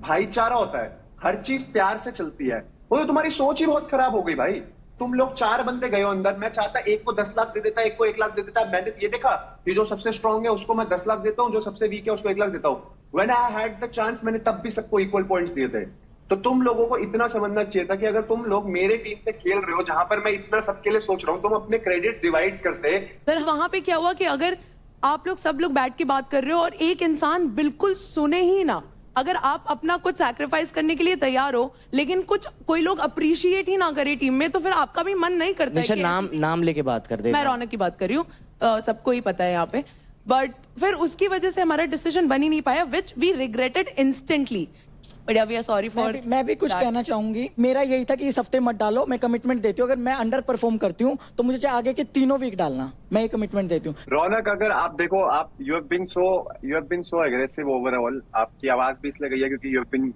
भाईचारा होता है, हर चीज प्यार से चलती है। वो तो तुम्हारी सोच ही बहुत खराब हो गई भाई। तुम लोग 4 बंदे गए हो अंदर, मैं चाहता एक को 10 लाख दे देता, एक को 1 लाख दे देता। मैंने ये देखा कि जो सबसे स्ट्रांग है उसको मैं 10 लाख देता हूँ, जो सबसे वीक है उसको 1 लाख देता हूँ। When I had the chance, मैंने तब भी सबको इक्वल पॉइंट्स दिए थे। तो तुम लोगों को इतना समझना चाहिए था कि अगर तुम लोग मेरे टीम से खेल रहे हो, जहां पर मैं इतना सबके लिए सोच रहा हूँ, तुम अपने क्रेडिट डिवाइड करते। सर वहां पे क्या हुआ कि अगर आप लोग सब लोग बैठ के बात कर रहे हो और एक इंसान बिल्कुल सुने ही ना, अगर आप अपना कुछ सैक्रिफाइस करने के लिए तैयार हो लेकिन कोई लोग अप्रिशिएट ही ना करे टीम में, तो फिर आपका भी मन नहीं करता है कि नाम लेके बात कर दे। मैं रौनक की बात कर रही हूँ, सबको ही पता है यहाँ पे, बट फिर उसकी वजह से हमारा डिसीजन बन ही नहीं पाया, विच वी रिग्रेटेड इंस्टेंटली। बढ़िया, वी आर सॉरी फॉर। मैं भी कुछ कहना चाहूंगी। मेरा यही था कि इस हफ्ते मत डालो, मैं कमिटमेंट देती हूँ, अगर मैं अंडर परफॉर्म करती हूँ तो मुझे चाहे आगे के 3 वीक डालना, मैं ये कमिटमेंट देती हूँ। रौनक, अगर आप देखो, आप you have been so aggressive overall. आपकी आवाज भी इसलिए गई है क्योंकि यू हैव बीन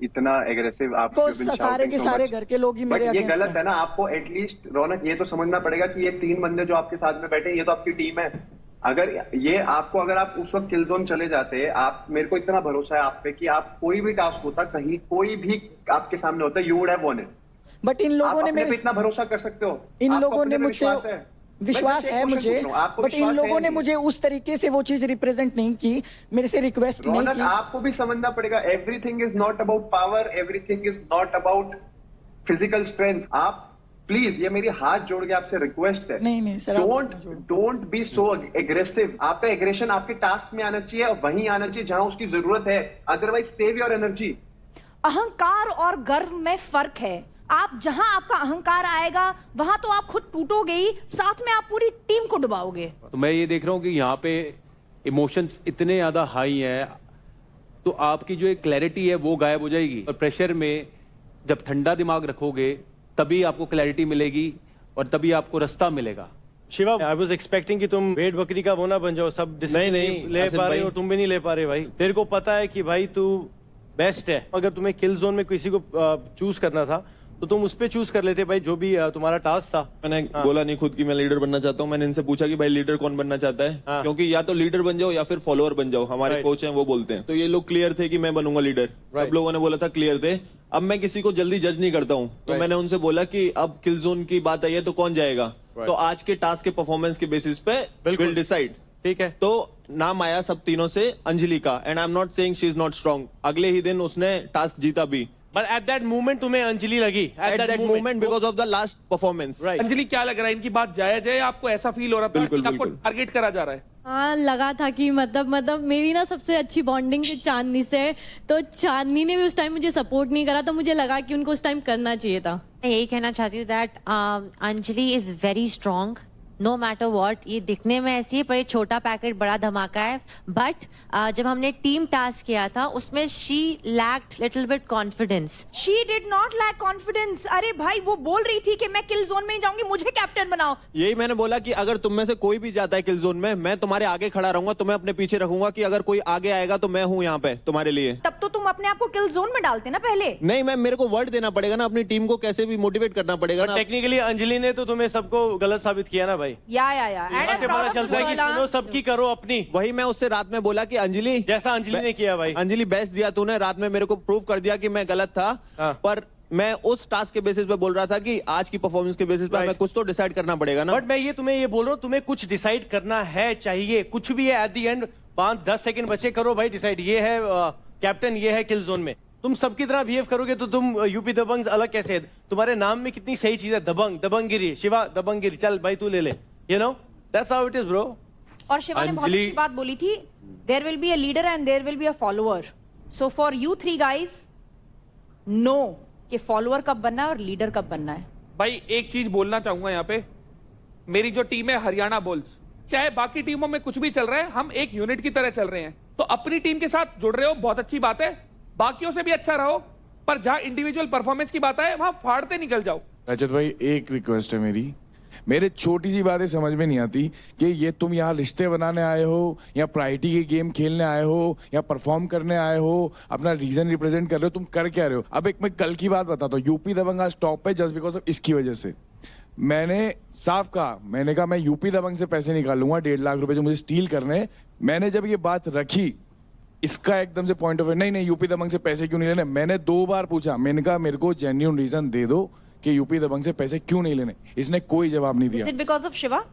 इतना एग्रेसिव। आप सारे के सारे घर के लोग ही मेरे ये गलत है ना। आपको एटलीस्ट रौनक ये तो समझना पड़ेगा कि ये 3 बंदे जो आपके साथ में बैठे, ये तो आपकी टीम है। अगर आप उस वक्त किल जोन चले जाते, आप, मेरे को इतना भरोसा है आप पे कि आप कोई भी टास्क होता, कहीं कोई भी आपके सामने होता, you would have won it. But in लोगों ने मेरे पे इतना भरोसा कर सकते हो? इन लोगों ने मुझसे विश्वास है मुझे, बट इन लोगों ने मुझे उस तरीके से वो चीज रिप्रेजेंट नहीं की, मेरे से रिक्वेस्ट नहीं की। आपको भी समझना पड़ेगा, everything is not about power, everything is not about physical strength. आप प्लीज, ये मेरी हाथ जोड़ के आपसे रिक्वेस्ट है, नहीं sir, don't be so aggressive. आपका एग्रेशन आपके टास्क में आना चाहिए और वहीं आना चाहिए जहां उसकी जरूरत है, अदरवाइज सेव योर एनर्जी। अहंकार और गर्व में फर्क है। आप जहां आपका अहंकार आएगा वहां तो आप खुद टूटोगे ही, साथ में आप पूरी टीम को डुबाओगे। तो मैं ये देख रहा हूँ कि यहाँ पे इमोशंस इतने ज्यादा हाई हैं, तो आपकी जो एक क्लैरिटी है वो गायब हो जाएगी। और प्रेशर में जब ठंडा दिमाग रखोगे तभी आपको क्लैरिटी मिलेगी और तभी आपको रास्ता मिलेगा। शिवा, आई वाज एक्सपेक्टिंग कि तुम भेड़ बकरी का वो ना बन जाओ, सब नहीं ले पा रहे हो, तुम भी नहीं ले पा रहे भाई। तेरे को पता है कि भाई तू बेस्ट है। अगर तुम्हें किल जोन में किसी को चूज करना था तो तुम उस पे चूज कर लेते भाई, जो भी तुम्हारा टास्क था। मैंने बोला नहीं खुद की मैं लीडर बनना चाहता हूँ। मैंने इनसे पूछा कि भाई लीडर कौन बनना चाहता है, क्योंकि या तो लीडर बन जाओ या फिर फॉलोअर बन जाओ, हमारे कोच हैं वो बोलते हैं। तो ये लोग क्लियर थे कि मैं बनूंगा लीडर, सब लोगों ने बोला था क्लियर थे। अब मैं किसी को जल्दी जज नहीं करता हूँ, तो मैंने उनसे बोला कि अब किल जोन की बात आई है तो कौन जाएगा, तो आज के टास्क के परफॉर्मेंस के बेसिस पे विल डिसाइड। ठीक है, तो नाम आया सब तीनों से अंजलि का, and I am not saying she is not strong. अगले ही दिन उसने टास्क जीता भी, बट एट दैट मोमेंट तुम्हें अंजलि लगी, at that moment because of the last performance. Anjali, क्या लग रहा है, इनकी बात जायज है? आपको ऐसा फील हो रहा था कि आपको टारगेट करा जा रहा है? हाँ, लगा था कि मतलब मेरी ना सबसे अच्छी बॉन्डिंग चांदनी से है, तो चांदनी ने भी उस टाइम मुझे सपोर्ट नहीं करा, तो मुझे लगा कि उनको उस टाइम करना चाहिए था। मैं यही कहना चाहती हूँ that Anjali is very strong, no matter what. ये दिखने में ऐसी है पर ये छोटा पैकेट बड़ा धमाका है। बट जब हमने टीम टास्क किया था उसमें she lacked little bit confidence. She did not lack confidence. अरे भाई, वो बोल रही थी कि मैं किल जोन में नहीं जाऊंगी, मुझे कैप्टन बनाओ। यही मैंने बोला कि अगर तुम में से कोई भी जाता है किल जोन में, मैं तुम्हारे आगे खड़ा रहूंगा, तुम्हें अपने पीछे रखूंगा कि अगर कोई आगे आएगा तो मैं हूँ यहाँ पे तुम्हारे लिए। तब तो तुम अपने आप को किल जोन में डालते ना पहले। नहीं मैम, मेरे को वर्ड देना पड़ेगा ना, अपनी टीम को कैसे भी मोटिवेट करना पड़ेगा ना। टेक्निकली अंजलि ने तो तुम्हें सबको गलत साबित किया ना भाई। या से पता चलता है कि सुनो सबकी करो अपनी। वही मैं उससे रात में बोला कि अंजलि, जैसा अंजलि ने किया भाई, अंजलि बेस्ट दिया तूने, रात में मेरे को प्रूव कर दिया कि मैं गलत था। पर मैं उस टास्क के बेसिस पे बोल रहा था कि आज की परफॉर्मेंस के बेसिस पे हमें कुछ तो डिसाइड करना पड़ेगा ना। बट मैं तुम्हें ये बोल रहा हूँ, तुम्हें कुछ डिसाइड करना है, चाहिए कुछ भी है, एट द एंड 5-10 सेकंड बचे, करो भाई डिसाइड। ये है कैप्टन, ये है किल जोन में, तुम सबकी तरह बिहेव करोगे तो तुम यूपी दबंग अलग कैसे है? तुम्हारे नाम में कितनी सही चीज है, दबंग, दबंगिरी, शिवा दबंगिरी, चल भाई तू ले ले, you know that's how it is bro. और शिवा ने बहुत अच्छी बात बोली थी, there will be a leader and there will be a follower. So for you three guys know कि फॉलोअर कब बनना है और लीडर कब बनना है। भाई एक चीज बोलना चाहूंगा यहाँ पे, मेरी जो टीम है हरियाणा बुल्स, चाहे बाकी टीमों में कुछ भी चल रहा है, हम एक यूनिट की तरह चल रहे हैं। तो अपनी टीम के साथ जुड़ रहे हो, बहुत अच्छी बात है, बाकियों से भी अच्छा रहो, पर जहां इंडिविजुअल परफॉर्मेंस की बात है वहां फाड़ते निकल जाओ। रजत भाई एक रिक्वेस्ट है मेरे छोटी सी बातें समझ में नहीं आती कि ये तुम यहाँ रिश्ते बनाने आए हो या प्रायोरिटी के गेम खेलने आए हो या परफॉर्म करने आए हो, अपना रीजन रिप्रेजेंट कर रहे हो, तुम कर क्या रहे हो? अब एक मैं कल की बात बताता हूँ, यूपी दबंग आज टॉप पे जस्ट बिकॉज ऑफ इसकी वजह से। मैंने साफ कहा, मैंने कहा मैं यूपी दबंग से पैसे निकालूंगा 1.5 लाख रुपए जो मुझे स्टील करने। मैंने जब ये बात रखी, इसका एकदम से पॉइंट ऑफ व्यू नहीं यूपी दबंग से पैसे क्यों नहीं लेने। मैंने 2 बार पूछा, मैंने कहा मेरे को जेन्युइन रीजन दे दो कि यूपी दबंग से पैसे क्यों नहीं लेने। इसने कोई जवाब नहीं दिया। Is it because of Shiva?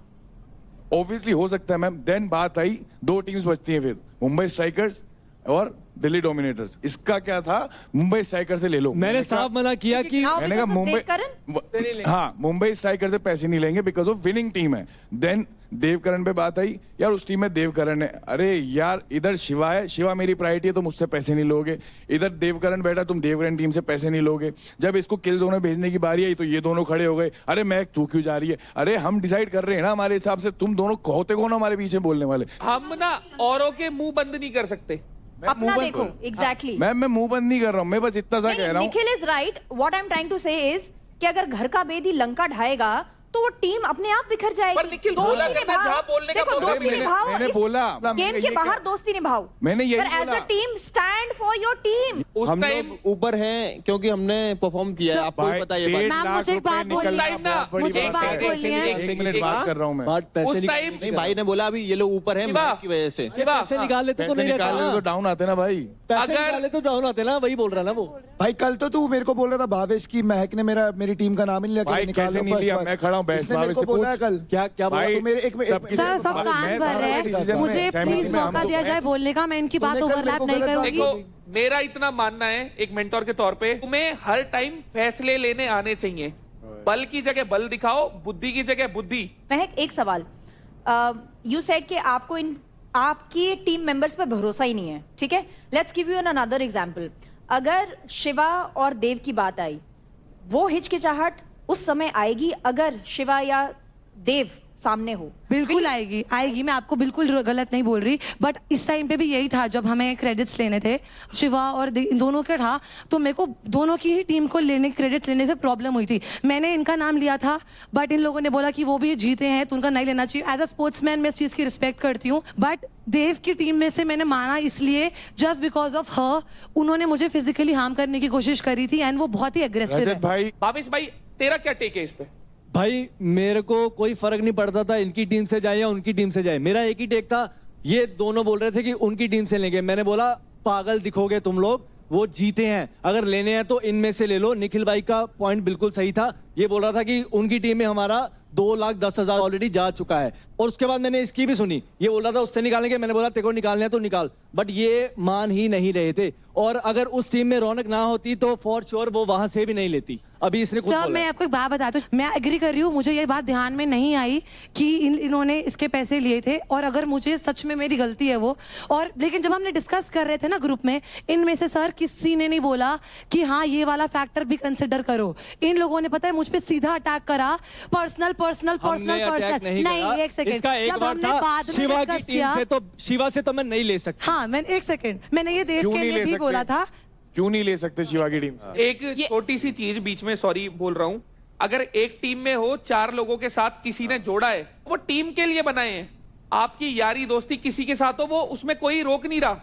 Obviously हो सकता है मैम। देन बात आई, 2 टीम्स बचती हैं फिर, मुंबई स्ट्राइकर्स और दिल्ली डोमिनेटर्स। इसका क्या था, मुंबई स्ट्राइकर से ले लो। मैंने साफ मना किया कि मैंने कहा मुंबई, हाँ मुंबई स्ट्राइकर से पैसे नहीं लेंगे बिकॉज ऑफ विनिंग टीम है। देन देवकरण पे बात आई, यार उस टीम में देवकरण है, अरे यार इधर शिवा है, शिवा मेरी प्रायोरिटी है, तुम उससे पैसे नहीं लोगे। इधर देवकरण बैठा, तुम देवकरण टीम से पैसे नहीं लोगे। जब इसको किल जोन में भेजने की बारी आई तो ये दोनों खड़े हो गए, अरे मैं तू क्यों जा रही है? अरे हम डिसाइड कर रहे हैं ना हमारे हिसाब से, तुम दोनों होते कौन हमारे पीछे बोलने वाले? हम ना औरों के मुंह बंद नहीं कर सकते, अपना देखो। एग्जैक्टली मैं मुंह बंद नहीं कर रहा हूँ, मैं बस इतना सा कह रहा हूँ। Nikhil is right, what I am trying to say is कि अगर घर का बेदी लंका ढाएगा तो वो टीम अपने आप बिखर जाएगी। पर निखिल बोला करना, जहां बोलने का मौका मिले। मैंने बोला गेम के बाहर दोस्ती निभाओ, मैंने यही पर as a team stand for your team. हम लोग ऊपर हैं क्योंकि हमने परफॉर्म किया है, आपको पता है ये बात। मैम मुझे एक बात बोलनी है, मुझे एक बात बोलनी है। 1 मिनट बात कर रहा हूँ मैं। उस टाइम नहीं भाई ने बोला अभी ये लोग ऊपर हैं की वजह से। पैसे निकाल लेते तो नहीं निकाल तो डाउन आते ना भाई, पैसे निकाल लेते तो डाउन आते ना, वही बोल रहा ना वो भाई। कल तो तू मेरे को बोल रहा था भावेश की महक ने मेरी टीम का नाम ही नहीं लिया। भाई कैसे नहीं लिया? मैं खड़ा हूँ बहस भावेश से, कल क्या भाई मेरे एक सर सब कान भर रहे हैं, मुझे प्लीज मौका दिया जाए बोलने का, मैं इनकी बात ओवरलैप नहीं करूंगी। देखो मेरा इतना मानना है एक मेंटोर के तौर पे, तुम्हें हर टाइम फैसले लेने आने चाहिए। बल की जगह बल दिखाओ, बुद्धि की जगह बुद्धि। महक एक सवाल, यू सेड कि आपको आपकी टीम मेंबर्स पे भरोसा ही नहीं है, ठीक है? Let's give you an another example. अगर शिवा और देव की बात आई, वो हिचकिचाहट उस समय आएगी अगर शिवा या देव सामने हो? बिल्कुल आएगी, आएगी। मैं आपको बिल्कुल गलत नहीं बोल रही, बट इस टाइम पे भी यही था जब हमें क्रेडिट्स लेने थे, शिवा और दोनों के था, तो मेरे को दोनों की ही टीम को क्रेडिट लेने से प्रॉब्लम हुई थी। मैंने इनका नाम लिया था, बट इन लोगों ने बोला कि वो भी जीते हैं तो उनका नहीं लेना चाहिए। एज अ स्पोर्ट्समैन मैं इस चीज़ की रिस्पेक्ट करती हूँ, बट देव की टीम में से मैंने माना इसलिए जस्ट बिकॉज ऑफ हर, उन्होंने मुझे फिजिकली हार्म करने की कोशिश करी थी एंड वो बहुत ही अग्रेसिव है। भाई भावेश भाई तेरा क्या टेक है इस पे? भाई मेरे को कोई फर्क नहीं पड़ता था इनकी टीम से जाए या उनकी टीम से जाए, मेरा एक ही टेक था। ये दोनों बोल रहे थे कि उनकी टीम से लेंगे, मैंने बोला पागल दिखोगे तुम लोग, वो जीते हैं, अगर लेने हैं तो इनमें से ले लो। निखिल भाई का पॉइंट बिल्कुल सही था, ये बोल रहा था कि उनकी टीम में हमारा 2,10,000 ऑलरेडी जा चुका है। और उसके बाद मैंने इसकी भी सुनी, ये बोल रहा था उससे निकालेंगे, मैंने बोला तेरे को निकालना है तो निकाल, बट ये मान ही नहीं रहे थे। और अगर उस टीम में रौनक ना होती तो फॉर श्योर वो वहां से भी नहीं लेती। अभी इसने खुद सर बोला। मैं आपको एक बात बताती हूँ, मैं एग्री कर रही हूँ, मुझे ये बात ध्यान में नहीं आई कि इन्होंने इसके पैसे लिए थे, और अगर मुझे सच में मेरी गलती है वो, और लेकिन जब हमने डिस्कस कर रहे थे ना ग्रुप में, इनमें से सर किसी ने नहीं बोला कि हाँ ये वाला फैक्टर भी कंसिडर करो। इन लोगों ने पता है मुझ पे सीधा अटैक करा, पर्सनल नहीं। एक सेकंड, जब हमने बाद में शिवा की डिस्कस टीम किया, से तो शिवा से तो मैं नहीं ले सकता। हाँ मैंने एक सेकंड, मैंने ये देव के लिए भी बोला था। क्यों नहीं ले सकते शिवा की टीम? एक छोटी सी चीज बीच में, सॉरी बोल रहा हूं, अगर एक टीम में हो 4 लोगों के साथ किसी ने जोड़ा है, वो टीम के लिए बनाए हैं। आपकी यारी दोस्ती किसी के साथ हो, वो उसमें कोई रोक नहीं रहा,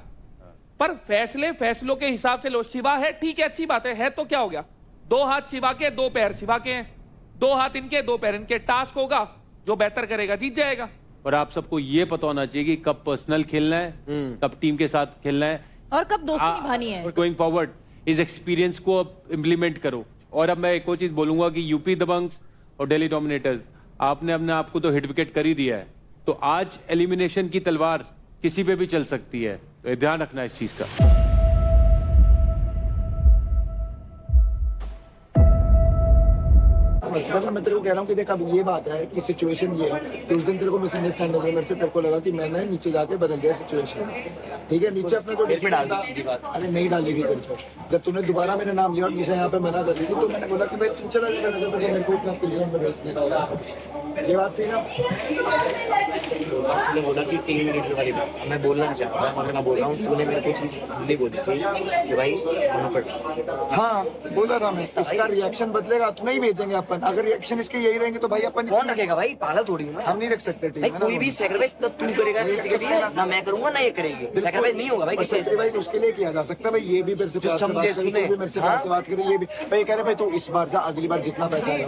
पर फैसलों के हिसाब से लो। शिवा है ठीक है, अच्छी बात है तो क्या हो गया? 2 हाथ शिवा के, 2 पैर शिवा के हैं, 2 हाथ इनके, 2 पैर इनके। टास्क होगा, जो बेहतर करेगा जीत जाएगा। और आप सबको ये पता होना चाहिए कि कब पर्सनल खेलना है, कब टीम के साथ खेलना है, और कब दोस्ती निभानी है। गोइंग फॉरवर्ड इस एक्सपीरियंस को अब इम्प्लीमेंट करो। और अब मैं एक और चीज बोलूंगा कि यूपी दबंग्स और दिल्ली डोमिनेटर्स, आपने अपने आप को तो हिट विकेट कर ही दिया है, तो आज एलिमिनेशन की तलवार किसी पे भी चल सकती है, तो ध्यान रखना इस चीज का। मत कर। मैं तेरे को कह रहा हूँ कि देख अब ये बात है कि सिचुएशन ये है कि उस दिन तेरे को मिसअंडरस्टैंडिंग है मेरे से, तेरे को लगा कि मैंने नीचे जाके बदल दिया सिचुएशन, ठीक है। नीचे अपने जो डिसीजन था, अरे नहीं डालेगी तेरे को। जब तूने दोबारा मेरा नाम लिया और निशा यहाँ पे मना कर दी थी तो मैंने बोला कि भाई तुम चला जाएगा, मेरे को इतना क्लियर में बेचने का होगा, ये बात थी ना। तूने बोला कि टीम लीडर वाली बात मैं बोलना नहीं चाहता, मगर मैं बोल रहा हूँ तूने मेरे को चीज नहीं बोली थी कि भाई हाँ बोला था मैं, इसका रिएक्शन बदलेगा तो नहीं भेजेंगे अपन। अगर रिएक्शन इसके यही रहेंगे तो भाई अपन कौन रखेगा भाई, पागल थोड़ी हूँ मैं। हम नहीं रख सकते टीम में। कोई भी सैक्रिफाइस तो तू करेगा किसी के लिए, ना मैं करूंगा ना ये करेगी। सैक्रिफाइस नहीं होगा भाई किसी से। सैक्रिफाइस उसके लिए किया जा सकता है भाई, ये भी मेरे से प्यार से बात करे, तू भी मेरे से प्यार से बात करे, ये भी भाई कह रहे भाई तू इस बार जा, अगली बार जितना पैसा आएगा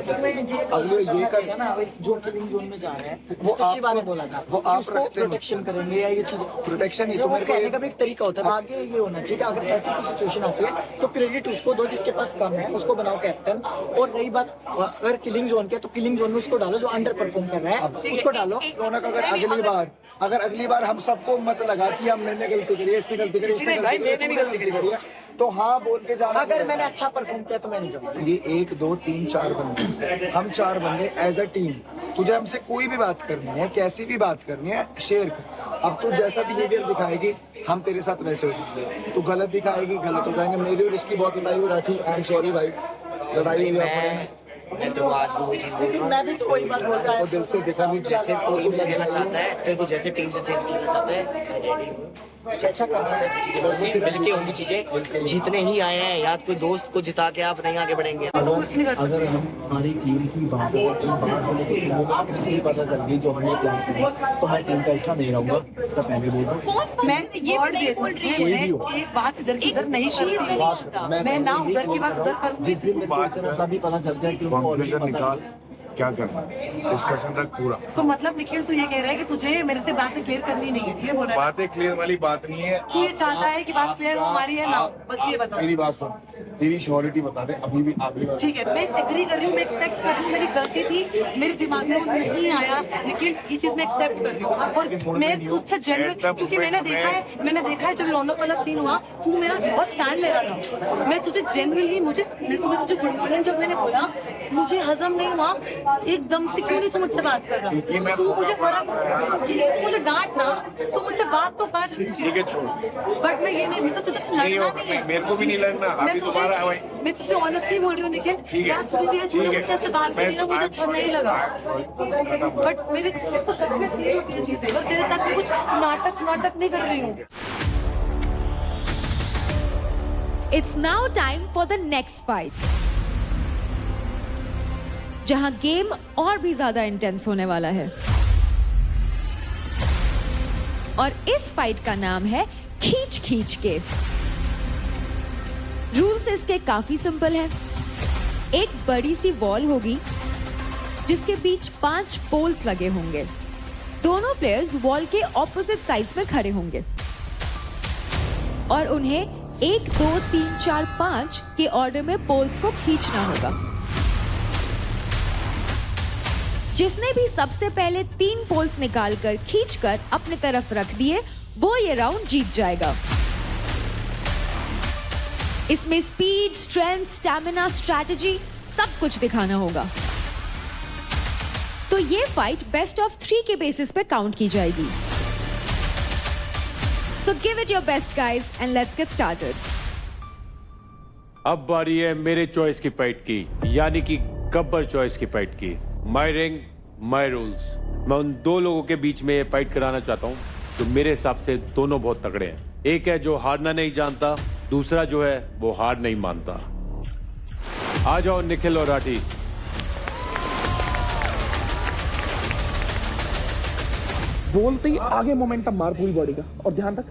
अगली बार ये कर ना। जो किलिंग जोन में जा रहे हैं वो शिवा ने बोला था, वो आप रखते प्रोटेक्शन करेंगे या ये चीज प्रोटेक्शन ही तो मेरे कहने का भी एक तरीका होता है। आगे ये होना चाहिए कि अगर ऐसी कोई सिचुएशन आती है तो क्रेडिट उसको दो जिसके पास कम है, उसको बनाओ कैप्टन। और रही बात अगर किलिंग जोन की है तो किलिंग जोन में उसको डालो जो अंडर परफॉर्म कर रहा है, उसको डालो। रौनक अगर अगली बार हम सबको मत लगा कि हम मैंने गलती करी, इसने गलती करी, मैंने भी गलती करी है तो हाँ बोल के जाना। अगर मैंने अच्छा परफॉर्म किया तो मैं नहीं जाऊंगा। ये 1 2 3 4 बंदे, हम 4 बंदे एज अ टीम। तुझे हमसे कोई भी बात करनी है, कैसी भी बात करनी है, शेयर कर। अब तू जैसा बिहेवियर दिखाएगी हम तेरे साथ वैसे हो जाएंगे। तू गलत दिखाएगी गलत हो जाएंगे। मेरी और इसकी बहुत लड़ाई हो रही थी, आई एम सॉरी भाई, लड़ाई हुई मैं तेरे को आज वो चीज बोल रहा हूँ, मैं भी तो वही बात बोलता है। दिल से दिखा नहीं, जैसे टीम से खेलना चाहता है, तेरे को जैसे टीम से चीज खेलना चाहता है मैं रेडी हूँ। जैसा करना है वैसी चीजें होंगी, मिलके होंगी चीजें। जीतने ही आए हैं, या कोई दोस्त को जिता के आप नहीं आगे बढ़ेंगे तो कुछ नहीं कर सकते। हमारी टीम की बात है, किसी को पता चल गई जो हमने प्लान से तो मैं टीम का हिस्सा नहीं रहूंगा। तो पहले बोल रहा हूँ मैं ये नहीं बोल रही हूँ, एक बात इधर की इधर नहीं करती, मैं ना उधर की बात उधर करूँगी। जिस दिन मेरे को इतना सा भी पता चलता है कि क्या करना डिस्कशन रख पूरा। तो मतलब निखिल तू ये कह रहा है कि तुझे मेरे से बातें क्लियर करनी नहीं है, ये बोल रहा है? बातें क्लियर वाली बात नहीं है। तू ये चाहता है कि बात क्लियर हो हमारी है ना, बस ये बता। मेरी बात सुन, तेरी श्योरिटी बता दे अभी भी आखिरी बार। ठीक है, मैं एग्री कर रही हूँ, मैं एक्सेप्ट कर रही हूँ, मेरी गलती थी, मेरे दिमाग में नहीं आया, लेकिन ये चीज मैं एक्सेप्ट कर रही हूँ। और मैं तुझसे जेन्युइन, क्योंकि मैंने देखा है जब रौनक वाला सीन हुआ तू मेरा बहुत स्टैंड ले रहा था। मैं तुझे जेन्युइनली, मुझे सुबह तुझे गुड मॉर्निंग जब मैंने बोला मुझे हजम नहीं हुआ, एकदम से क्यों नहीं तू मुझसे बात कर रहा? तू मुझे फर्क, तू मुझे डांट ना, तू मुझसे बात तो कर। ठीक है छोड़, बट मैं ये नहीं, मुझे तुझे लड़ना नहीं है। मेरे को भी नहीं लड़ना, अभी तुम्हारा है भाई। मैं तुझे ऑनेस्टली बोल रही हूँ निखिल, मुझे ऐसे बात करी ना मुझे अच्छा नहीं लगा। बट मेरे को सच में फील होती है चीजें, और तेरे साथ कुछ नाटक नहीं कर रही हूँ। It's now time for the next fight, जहां गेम और भी ज्यादा इंटेंस होने वाला है। और इस फाइट का नाम है खींच खींच के। रूल्स इसके काफी सिंपल हैं। एक बड़ी सी वॉल होगी जिसके बीच 5 पोल्स लगे होंगे। दोनों प्लेयर्स वॉल के ऑपोजिट साइड्स में खड़े होंगे और उन्हें 1 2 3 4 5 के ऑर्डर में पोल्स को खींचना होगा। जिसने भी सबसे पहले 3 पोल्स निकालकर खींचकर अपने तरफ रख दिए वो ये राउंड जीत जाएगा। इसमें स्पीड, स्ट्रेंथ, स्टैमिना, स्ट्रैटेजी सब कुछ दिखाना होगा। तो ये फाइट बेस्ट ऑफ 3 के बेसिस पे काउंट की जाएगी। So give it your best guys and let's get started. अब बारी है मेरे चॉइस की फाइट की, यानी कि गब्बर चॉइस की फाइट की। My ring my rules. मैं उन 2 लोगों के बीच में ये फाइट कराना चाहता हूँ तो मेरे हिसाब से दोनों बहुत तगड़े हैं। एक है जो हारना नहीं जानता, दूसरा जो है वो हार नहीं मानता। आ जाओ निखिल और राठी। बोलते ही आगे मोमेंटम मार पूरी बॉडी का, और ध्यान रख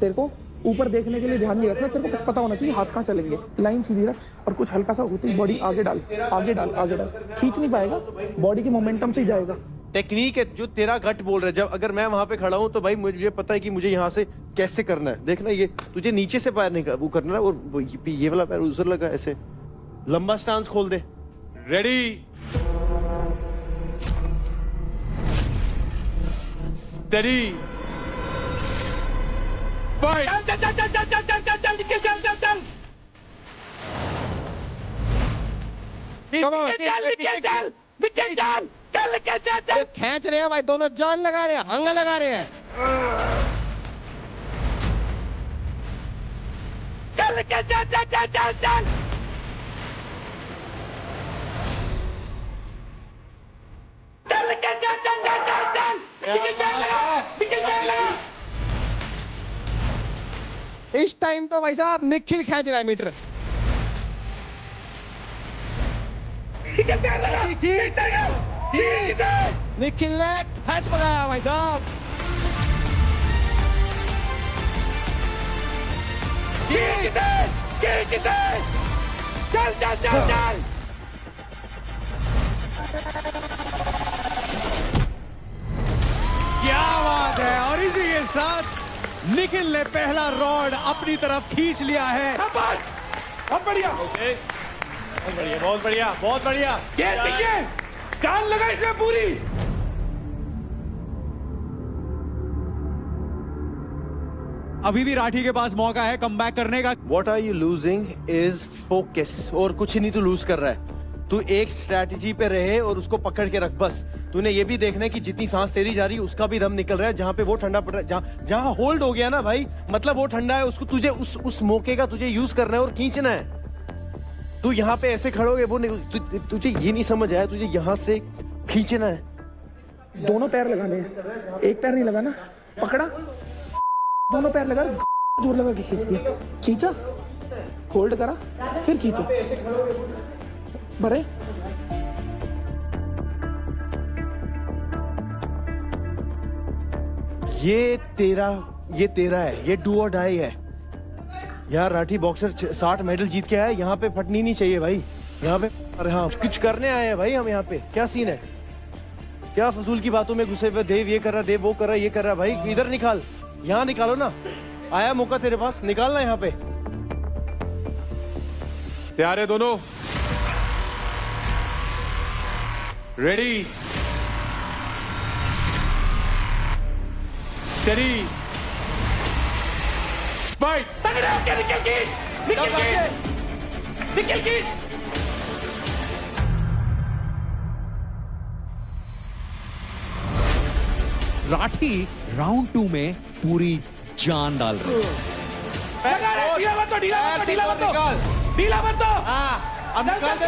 तेरे को ऊपर देखने के लिए ध्यान नहीं रखना, तेरे को बस पता होना चाहिए हाथ कहाँ चलेंगे। लाइन सीधी रख और कुछ हल्का सा होते ही बॉडी आगे डाल, आगे डाल, आगे डाल। खींच नहीं पाएगा, बॉडी के मोमेंटम से ही जाएगा। टेक्निक है जो तेरा गट बोल रहा है। जब अगर मैं वहां पे खड़ा हूं तो भाई मुझे पता है कि मुझे यहाँ से कैसे करना है। देखना ये तुझे नीचे से पैर नहीं वो करना है और ये वाला पैर उधर लगा, ऐसे लंबा स्टांस खोल दे। Ready steady fight. चल चल चल चल चल चल चल चल चल चल चल चल। खींच रहे हैं भाई, दोनों जान लगा रहे हैं, हंगा लगा रहे हैं। इस टाइम तो भाई साहब निखिल खींच रहा है मीटर। निखिल ने हेड पकड़ा भाई साहब। चल क्या बात है। और इसी के साथ निखिल ने पहला रॉड अपनी तरफ खींच लिया है। बहुत बढ़िया, बहुत बढ़िया, बहुत बढ़िया, बहुत बढ़िया। ये चाहिए, जान लगा इसमें पूरी। अभी भी राठी के पास मौका है कमबैक करने का। What are you losing is focus, और कुछ नहीं तू लूज कर रहा है। तू एक स्ट्रैटेजी पे रहे और उसको पकड़ के रख बस। तूने ये भी देखना है कि जितनी सांस तेरी जा रही है उसका भी दम निकल रहा है। जहां पे वो ठंडा पड़ रहा है, जहां होल्ड हो गया ना भाई, मतलब वो ठंडा है, उसको तुझे उस मौके का तुझे यूज करना है और खींचना है। तू यहाँ पे ऐसे खड़ोगे, वो तुझे ये नहीं समझ आया, तुझे यहाँ से खींचना है। दोनों पैर लगाने हैं, एक पैर नहीं लगाना। पकड़ा, दोनों पैर लगा, जोर लगा के खींच दिया, खींचा, होल्ड करा, फिर खींचा, भरे। ये तेरा है, ये डू और डाई है यार। राठी बॉक्सर 60 मेडल जीत के आया, यहाँ पे फटनी नहीं चाहिए भाई। यहाँ पे अरे हाँ, कुछ करने आए हैं भाई हम। यहाँ पे क्या सीन है? क्या फजूल की बातों में घुसे हुए? देव ये कर रहा, देव वो कर रहा, ये कर रहा। भाई इधर निकाल, यहाँ निकालो ना। आया मौका तेरे पास, निकालना यहाँ पे। तैयार है दोनों? Ready, steady, fight. निकल खींच। राठी राउंड 2 में पूरी जान डाल रही है। ढीला मत दो। अब निकाल दे।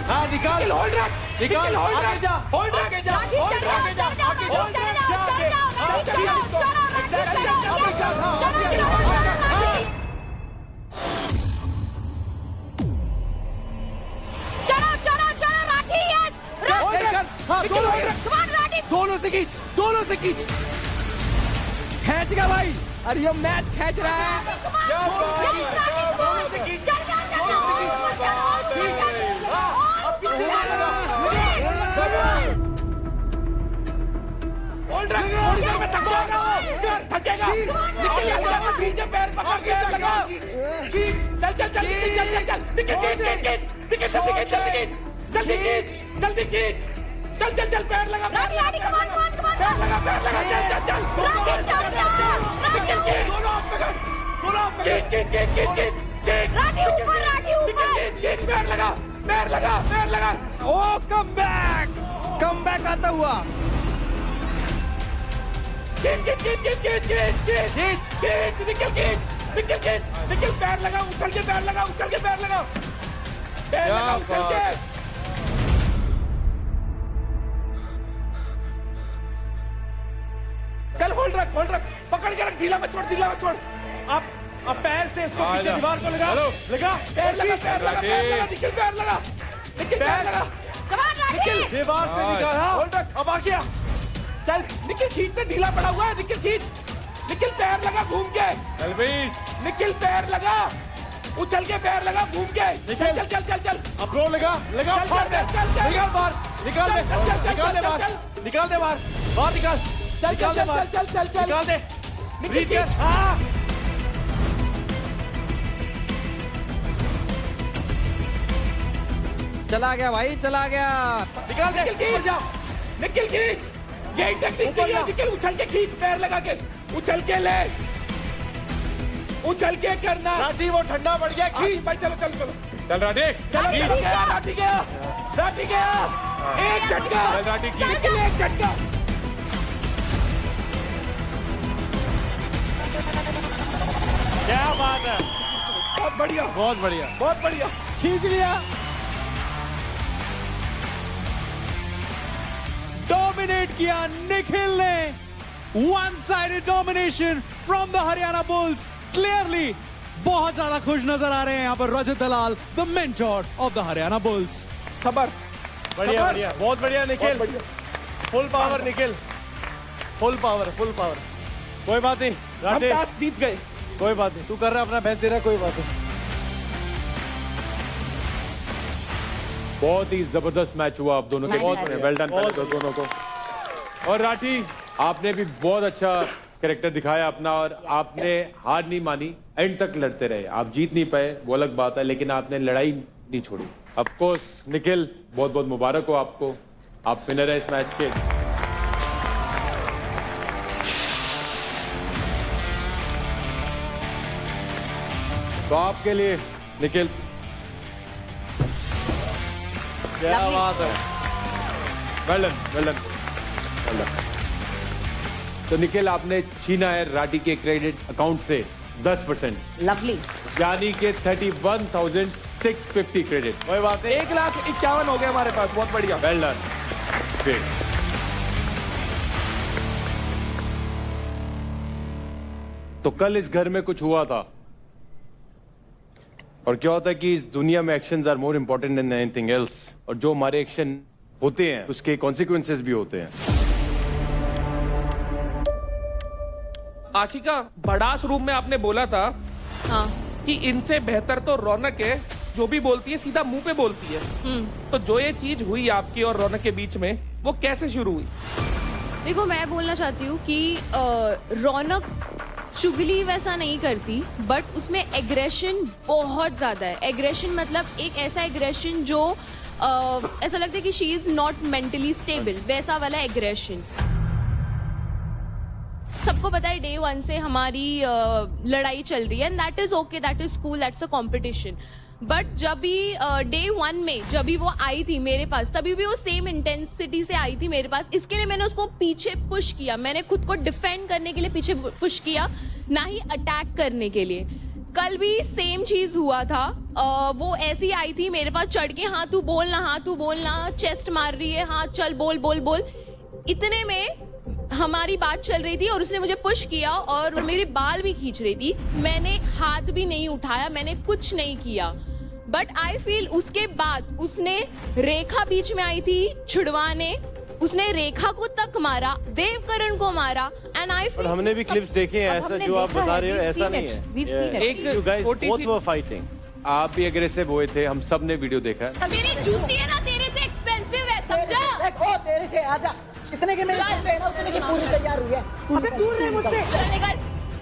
हाँ निकाल, होल्ड रख, निकाल, आगे जा, होल्ड रख, आगे जा, होल्ड रख, आगे जा, आगे दोनों से खींच, दोनों से खींच। खींच गया भाई। अरे ये मैच खींच रहा है। थकेगा। पैर पकड़ के लगा। चल चल चल चल चल जल्दी खींच। चल चल चल, पैर लगा, पैर लगा, पैर लगा, चल चल चल। पैर लगा। ओ कम बैक आता हुआ। निकल, पैर लगा, उछल के पैर लगा, उछल के। चल होल्ड रख, पकड़ के रख, ढीला मत छोड़। अब पैर से इसको पीछे दीवार को लगा। पैर लगा, निकल, पैर लगा। दीवार से निकाल। होल्ड रख, अब आ गया। चल निकल, खींचते, ढीला पड़ा हुआ है, निकल खींच। निकल, पैर लगा घूम के। चल भाई, निकल, पैर लगा, उछल के पैर लगा घूम के। चल। अब रो लगा, फाड़ दे। निकाल बाहर, निकाल दे बाहर, निकाल दे बाहर, निकाल। चल। निकाल दे। ब्रीथ कर। चला गया भाई, चला गया। निकाल दे। निकल खींच। यही टेक्निक चाहिए। निकल, उछल के खींच, पैर लगा के उछल के ले, उछल के करना। राठी वो ठंडा पड़ गया, खींच भाई। चलो चल राठी चलो गया राठी गया एक झटका चल राठी की एक झटका क्या बात है, बहुत बढ़िया बहुत बढ़िया, बहुत बढ़िया खींच लिया। डोमिनेट किया निखिल ने, one sided domination from the Haryana bulls. Clearly बहुत ज्यादा खुश नजर आ रहे हैं यहाँ पर Rajat Dalal, the mentor of the Haryana bulls. खबर बढ़िया बढ़िया, बहुत बढ़िया Nikhil, full power Nikhil, full power, full power. कोई बात नहीं हम राठी, टास्क जीत गए। कोई बात नहीं, तू कर रहा अपना बेस्ट दे रहा, कोई बात नहीं। बहुत ही जबरदस्त मैच हुआ आप दोनों के, बहुत वेल डन दोनों को। और राठी आपने भी बहुत अच्छा कैरेक्टर दिखाया अपना, और आपने हार नहीं मानी, एंड तक लड़ते रहे। आप जीत नहीं पाए वो अलग बात है, लेकिन आपने लड़ाई नहीं छोड़ी। ऑफ कोर्स निखिल, बहुत बहुत मुबारक हो आपको, आप विनर है इस मैच के। तो आपके लिए निखिल, क्या बात है, well done well done well done. तो निखिल आपने छीना है राठी के क्रेडिट अकाउंट से 10%, लवली, यानी कि 31,650 क्रेडिट। कोई बात नहीं, 1,51,000 हो गए हमारे पास, बहुत बढ़िया। Well done, great. तो कल इस घर में कुछ हुआ था, और क्या होता है कि इस दुनिया में actions are more important than anything else, और जो हमारे एक्शन होते हैं उसके कॉन्सिक्वेंसेस भी होते हैं। आशिका, भड़ास रूम में आपने बोला था कि इनसे बेहतर तो रौनक है, जो भी बोलती है सीधा मुंह पे बोलती है। तो जो ये चीज हुई आपकी और रौनक के बीच में, वो कैसे शुरू हुई? देखो, मैं बोलना चाहती हूँ कि रौनक चुगली वैसा नहीं करती, बट उसमें एग्रेशन बहुत ज्यादा है। एग्रेशन मतलब एक ऐसा एग्रेशन जो ऐसा लगता है कि she is not mentally stable, वैसा वाला एग्रेशन। सबको पता है डे 1 से हमारी लड़ाई चल रही है, and that is okay, that is cool, that's a competition. But जब भी डे 1 में जब भी वो आई थी मेरे पास, तभी भी वो सेम इंटेंसिटी से आई थी मेरे पास। इसके लिए मैंने उसको पीछे पुश किया, मैंने खुद को डिफेंड करने के लिए पीछे पुश किया, ना ही अटैक करने के लिए। कल भी सेम चीज हुआ था, वो ऐसी आई थी मेरे पास चढ़ के, हाँ तू बोलना, हाँ तू बोलना, चेस्ट मार रही है, हाँ चल बोल बोल बोल। इतने में हमारी बात चल रही थी और उसने मुझे पुश किया और मेरे बाल भी खींच रही थी। मैंने हाथ भी नहीं उठाया, मैंने कुछ नहीं किया, बट आई फील उसके बाद उसने रेखा बीच में आई थी छुड़वाने, उसने रेखा को तक मारा, देवकरण को मारा, एंड आई फील हमने भी क्लिप्स देखे हैं, ऐसा जो आप बता रहे हो ऐसा नहीं है। एक छोटी सी फाइटिंग, आप भी अग्रेसिव हुए थे, हम सब ने वीडियो देखा है। मेरी जूती है ना तेरे से एक्सपेंसिव है, समझा? ओ तेरे से आजा, इतने के मेरे कपड़े हैं ना, उतने की पूरी तैयार हुई है। अबे दूर रह मुझसे, चल निकल,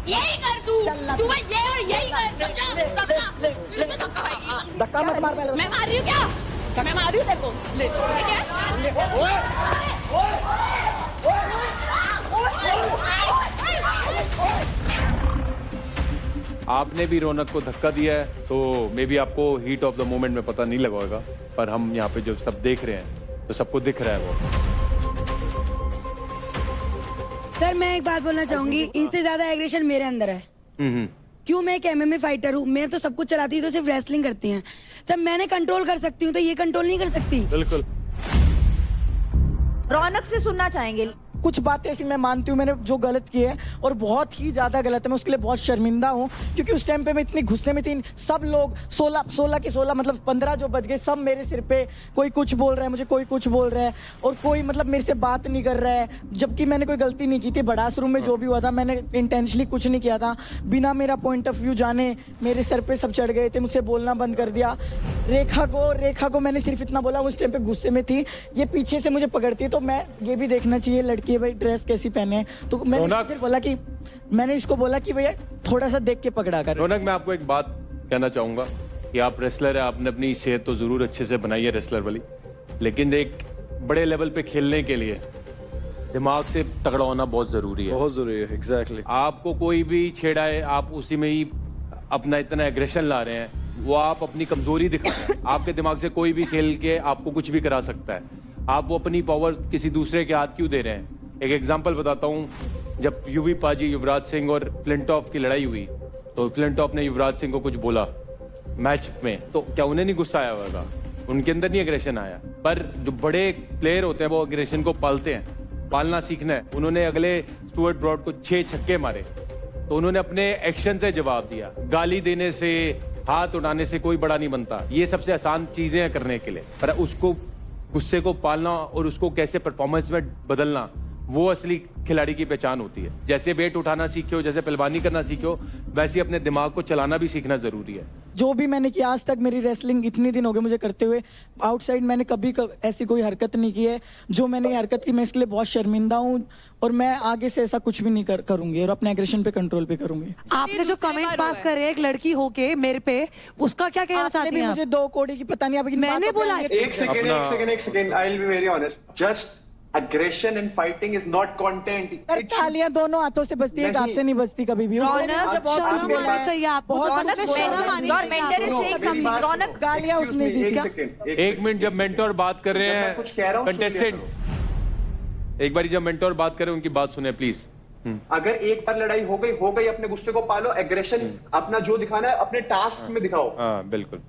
यही कर तू भाई, ये और यही कर, समझा? सबका फिर से धक्का खाएगी। धक्का मत मार पहले। मैं मार रही हूँ क्या? मैं मार रही हूँ तेरे को, ठीक है? आपने भी रौनक को धक्का दिया है, तो मे बी आपको हीट ऑफ द मोमेंट में पता नहीं लगा होगा, पर हम यहाँ पे जो सब देख रहे हैं तो सबको दिख रहा है वो। सर मैं एक बात बोलना चाहूंगी, इनसे ज्यादा एग्रेशन मेरे अंदर है। क्यों? मैं एक MMA फाइटर हूँ, मैं तो सब कुछ चलाती हूँ, तो सिर्फ रेसलिंग करती हैं। जब मैंने कंट्रोल कर सकती हूँ तो ये कंट्रोल नहीं कर सकती। बिल्कुल। रौनक से सुनना चाहेंगे। कुछ बातें ऐसी मैं मानती हूँ मैंने जो गलत की है, और बहुत ही ज्यादा गलत है, मैं उसके लिए बहुत शर्मिंदा हूँ, क्योंकि उस टाइम पे मैं इतनी गुस्से में थी। सब लोग 16 के 16 मतलब 15 जो बज गए, सब मेरे सिर पे, कोई कुछ बोल रहा है मुझे, कोई कुछ बोल रहा है, और कोई मतलब मेरे से बात नहीं कर रहा है, जबकि मैंने कोई गलती नहीं की थी। बड़ास रूम में जो भी हुआ था, मैंने इंटेंशनली कुछ नहीं किया था। बिना मेरा पॉइंट ऑफ व्यू जाने मेरे सर पे सब चढ़ गए थे, मुझसे बोलना बंद कर दिया। रेखा को मैंने सिर्फ इतना बोला, उस टाइम पे गुस्से में थी, ये पीछे से मुझे पकड़ती है, तो मैं ये भी देखना चाहिए लड़की है भाई, ड्रेस कैसी पहने, तो मैंने सिर्फ बोला कि भैया थोड़ा सा देख के पकड़ा कर। रौनक, मैं आपको एक बात कहना चाहूंगा कि आप रेसलर है, आपने अपनी सेहत तो जरूर अच्छे से बनाई है रेसलर वाली, लेकिन एक बड़े लेवल पे खेलने के लिए दिमाग से तगड़ा होना बहुत जरूरी है। बहुत जरूरी है, एग्जैक्टली। आपको कोई भी छेड़ा है, आप उसी में ही अपना इतना एग्रेशन ला रहे हैं, वो आप अपनी कमजोरी दिखा रहे हैं। आपके दिमाग से कोई भी खेल के आपको कुछ भी करा सकता है। आप वो अपनी पावर किसी दूसरे के हाथ क्यों दे रहे हैं? एक एग्जांपल बताता हूँ, जब यूवी पाजी, युवराज सिंह और फ्लिंटॉफ की लड़ाई हुई तो फ्लिंटॉफ ने युवराज सिंह को कुछ बोला मैच में, तो क्या उन्हें नहीं गुस्सा आया होगा? उनके अंदर नहीं एग्रेशन आया। पर जो बड़े प्लेयर होते हैं वो एग्रेशन को पालते हैं, पालना सीखना है। उन्होंने अगले स्टुअर्ट ब्रॉड को 6 छक्के मारे तो उन्होंने अपने एक्शन से जवाब दिया। गाली देने से, हाथ उठाने से कोई बड़ा नहीं बनता। ये सबसे आसान चीजें हैं करने के लिए, पर उसको गुस्से को पालना और उसको कैसे परफॉर्मेंस में बदलना, वो असली खिलाड़ी की पहचान होती है। जैसे वेट उठाना सीखो, जैसे पहलवानी करना सीखो, वैसे अपने दिमाग को चलाना भी सीखना जरूरी है। जो भी मैंने किया आज तक, मेरी रेसलिंग इतनी दिन हो गए मुझे करते हुए, आउटसाइड मैंने कभी ऐसी कोई हरकत नहीं की है। जो मैंने ये हरकत की, मैं इसके लिए बहुत शर्मिंदा हूँ और मैं आगे से ऐसा कुछ भी नहीं करूंगी और अपने एग्रेशन पे कंट्रोल पे करूंगी। आपने जो कमेंट्स पास करे एक लड़की होके मेरे पे, उसका क्या कहना चाहती हैं? मुझे 2 कौड़ी की पता नहीं, अब मैंने बोला एक second, I will be very honest, just aggression and fighting is not content. तालियां दोनों हाथों से बजती है, हाथ से नहीं बजती कभी भी। चाहिए आपको, गालियां उसने दी क्या? एक मिनट, जब मेंटोर बात कर रहे हैं, कुछ कह रहा हूं, कंटेस्टेंट एक बार जब मेंटोर बात करें उनकी बात सुने प्लीज। अगर एक बार लड़ाई हो गई, अपने गुस्से को पालो, एग्रेशन अपना जो दिखाना है अपने टास्क में दिखाओ। हाँ बिल्कुल,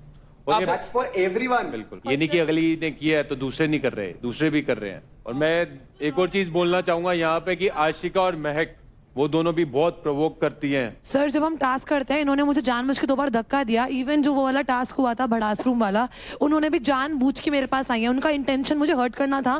That's for everyone. बिल्कुल। ये नहीं कि अगली ने किया है तो दूसरे नहीं कर रहे, दूसरे भी कर रहे हैं। और मैं एक और चीज बोलना चाहूंगा यहाँ पे कि आशिका और महक, वो दोनों भी बहुत प्रोवोक करती हैं। सर जब हम टास्क करते हैं, इन्होंने मुझे जानबूझ के 2 बार धक्का दिया। इवन जो वो वाला टास्क हुआ था भड़ास रूम वाला, उन्होंने भी जानबूझ के मेरे पास आई है। उनका इंटेंशन मुझे हर्ट करना था।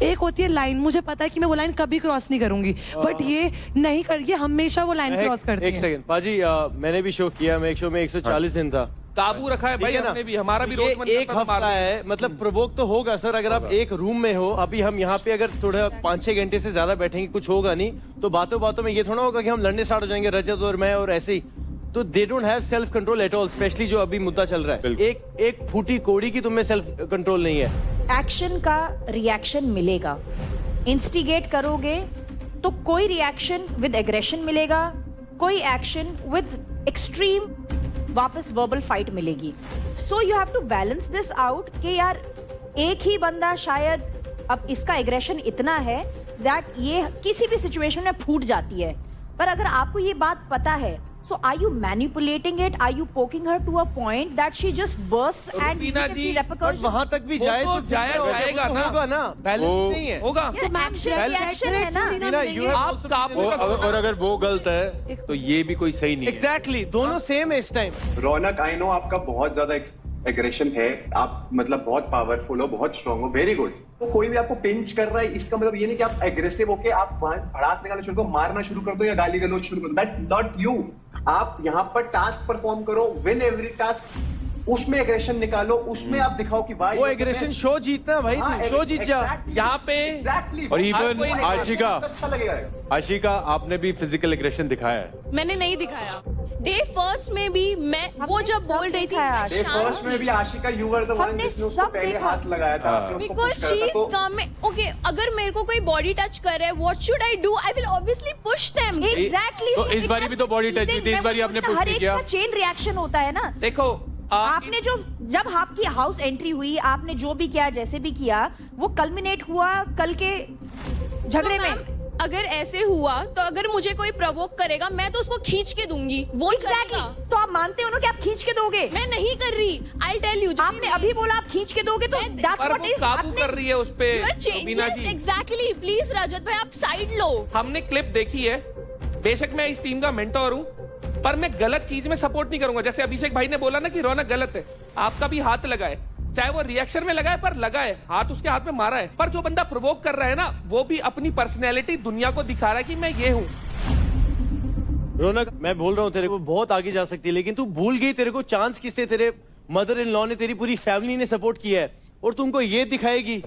एक होती है लाइन, मुझे पता है कि मैं वो लाइन कभी क्रॉस नहीं करूंगी, बट ये नहीं कर, ये हमेशा वो लाइन क्रॉस करती है। एक सेकंड पाजी, मैंने भी शो किया, मैं एक शो में 140 दिन था। काबू रखा है भाई हमने भी, हमारा भी रोज एक हफ्ता है, मतलब प्रोवोक तो होगा सर। अगर आप एक रूम में हो, अभी हम यहाँ पे अगर थोड़ा 5-6 घंटे से ज्यादा बैठेंगे, कुछ होगा नहीं, तो बातों बातों में ये थोड़ा होगा कि हम लड़ने स्टार्ट हो जाएंगे, रजत और मैं और ऐसे ही। तो they don't have self control at all, specially जो अभी मुद्दा चल रहा है। एक फूटी कोड़ी की तुम में सेल्फ कंट्रोल नहीं है। एक्शन का रिएक्शन मिलेगा, इंस्टिगेट करोगे तो कोई रिएक्शन विद एग्रेशन मिलेगा, कोई एक्शन विद एक्सट्रीम वापस वर्बल फाइट मिलेगी। So you have to balance this out कि यार एक ही बंदा शायद, अब इसका एग्रेशन इतना है दैट ये किसी भी सिचुएशन में फूट जाती है। पर अगर आपको ये बात पता है, so are you manipulating it? Are you poking her to a point that she just bursts and Rubina ji, but वहां तक भी जाए तो जाएगा ना, होगा ना, बैलेंस नहीं है, होगा। तो एक्शन है ना, आप काबू और अगर वो गलत है तो ये भी कोई सही नहीं है। एग्जैक्टली, दोनों सेम है इस टाइम। रौनक, आई नो आपका बहुत ज्यादा एग्रेशन है, आप मतलब बहुत पावरफुल हो, बहुत स्ट्रांग हो, वेरी गुड। तो कोई भी आपको पिंच कर रहा है, इसका मतलब ये नहीं कि आप एग्रेसिव होके आप भड़ास निकालना शुरू करो, मारना शुरू कर दो या गाली गलौज शुरू कर दो। That's not you. आप यहाँ पर टास्क परफॉर्म करो, विन एवरी टास्क, उसमें एग्रेशन निकालो, उसमें आप दिखाओ कि भाई वो एग्रेशन शो जीतना भाई, तू शो जीत जा यहाँ पे। एग्जैक्टली। और इवन आशिका, अच्छा लगेगा। आशिका आपने भी फिजिकल एग्रेशन दिखाया है। मैंने नहीं दिखाया। डे फर्स्ट में भी मैं वो जब बोल रही थी, डे फर्स्ट में भी Ashika, you were the one जिसने उसको पहले हाथ लगाया था, because she is come. Okay, अगर मेरे को कोई बॉडी टच कर रहा है, what should I do? I will obviously push them. Exactly. तो इस बारी भी तो बॉडी टच थी, इस बारी आपने पुश नहीं किया। चेन रिएक्शन होता है ना। देखो आपने जो, जब आपकी हाउस एंट्री हुई, आपने जो भी किया, जैसे भी किया, वो कल्मिनेट हुआ कल के झगड़े में। अगर ऐसे हुआ तो अगर मुझे कोई प्रवोक करेगा, मैं तो उसको खींच के दूंगी। वो चलेगा। तो आप मानते हो ना कि आप खींच के दोगे? मैं नहीं कर रही। I'll tell you, आपने अभी बोला आप खींच के दोगे, तो that's what is, काबू कर रही है उस पे। एग्जैक्टली। प्लीज रजत भाई, आप साइड लो। हमने क्लिप देखी है, बेशक मैं इस टीम का मेंटोर हूँ, पर मैं गलत चीज में सपोर्ट नहीं करूंगा। जैसे अभिषेक भाई ने बोला ना कि रौनक गलत है, आपका भी हाथ लगा है, चाहे वो रिएक्शन में लगा है, पर लगा है, हाथ उसके हाथ में मारा है। पर जो बंदा प्रोवोक कर रहा है ना, वो भी अपनी पर्सनैलिटी दुनिया को दिखा रहा है कि मैं ये हूँ। रौनक, मैं बोल रहा हूँ तेरे को बहुत आगे जा सकती है, लेकिन तू भूल गई तेरे को चांस किससे, तेरे मदर इन लॉ ने, तेरी पूरी फैमिली ने सपोर्ट किया है, और तुमको ये दिखाएगी।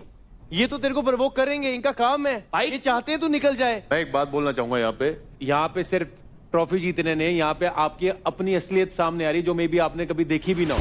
ये तो तेरे को प्रवोक करेंगे, इनका काम है भाई, ये चाहते हैं तू निकल जाए। मैं एक बात बोलना चाहूंगा यहाँ पे सिर्फ ट्रॉफी जीतने ने, यहाँ पे आपकी अपनी असलियत सामने आ रही, जो मे बी आपने कभी देखी भी ना हो।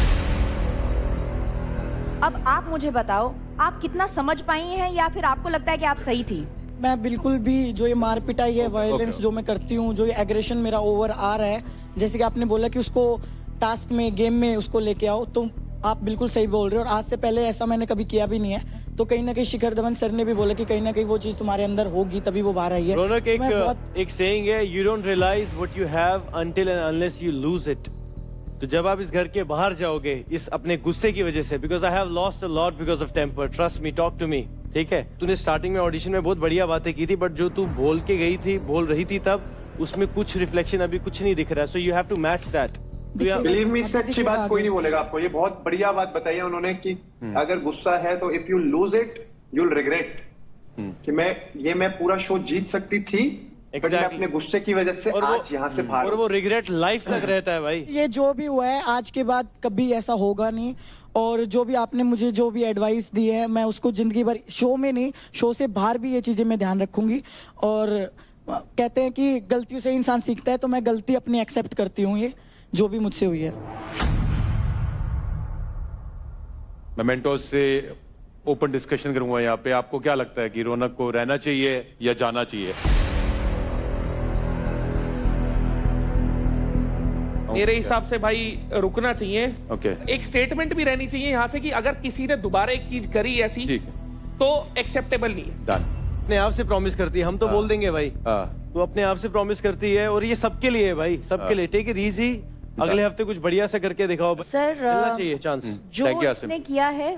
अब आप मुझे बताओ, आप कितना समझ पाई हैं, या फिर आपको लगता है कि आप सही थी? मैं बिल्कुल भी, जो ये मार पिटाई है, वायलेंस जो मैं करती हूँ, जो ये एग्रेशन मेरा ओवर आ रहा है, जैसे कि आपने बोला कि उसको टास्क में गेम में उसको लेके आओ। तो आप बिल्कुल सही बोल रहे हो और आज से पहले ऐसा मैंने कभी किया भी नहीं है। तो कहीं ना कहीं शिखर धवन सर ने भी बोला कि कहीं ना कहीं वो चीज़ तुम्हारे अंदर होगी तभी वो बाहर आई है। रौनक, मैं बहुत एक सेइंग है, you don't realise what you have until and unless you lose it. तो जब आप इस घर के बाहर जाओगे इस अपने गुस्से की वजह से, because I have lost a lot because of temper, trust me, talk to me, ठीक है। तूने स्टार्टिंग में ऑडिशन में बहुत बढ़िया बातें की थी, बट जो तू बोल के गई थी, बोल रही थी तब, उसमें कुछ रिफ्लेक्शन अभी कुछ नहीं दिख रहा है। So you have to match that. Believe me, इससे अच्छी बात कोई नहीं बोलेगा आपको। ये बहुत बढ़िया बात बताई है उन्होंने कि अगर गुस्सा है तो if you lose it you'll regret, कि मैं पूरा शो जीत सकती थी, but मैं अपने गुस्से की वजह से आज यहाँ से बाहर। और वो रिग्रेट लाइफ तक रहता है भाई। ये जो भी हुआ है आज के बाद कभी ऐसा होगा नहीं। और जो भी आपने मुझे जो भी एडवाइस दी है मैं उसको जिंदगी भर, शो में नहीं, शो से बाहर भी ये चीजें मैं ध्यान रखूंगी। और कहते हैं कि गलतियों से इंसान सीखता है, तो मैं गलती अपनी एक्सेप्ट करती हूँ, ये जो भी मुझसे हुई है। मैं मेंटोर से ओपन डिस्कशन करूंगा यहाँ पे। आपको क्या लगता है कि रौनक को रहना चाहिए या जाना चाहिए? मेरे हिसाब से भाई रुकना चाहिए। ओके। एक स्टेटमेंट भी रहनी चाहिए यहाँ से कि अगर किसी ने दोबारा एक चीज करी ऐसी तो एक्सेप्टेबल नहीं है। डन। अपने आप से प्रॉमिस करती है, हम तो बोल देंगे भाई। तो अपने आप से प्रॉमिस करती है और ये सबके लिए है भाई, सबके लिए। टेक इट इजी, अगले हफ्ते कुछ बढ़िया से करके दिखाओ। सर, मिलना चाहिए चांस। जो इसने किया है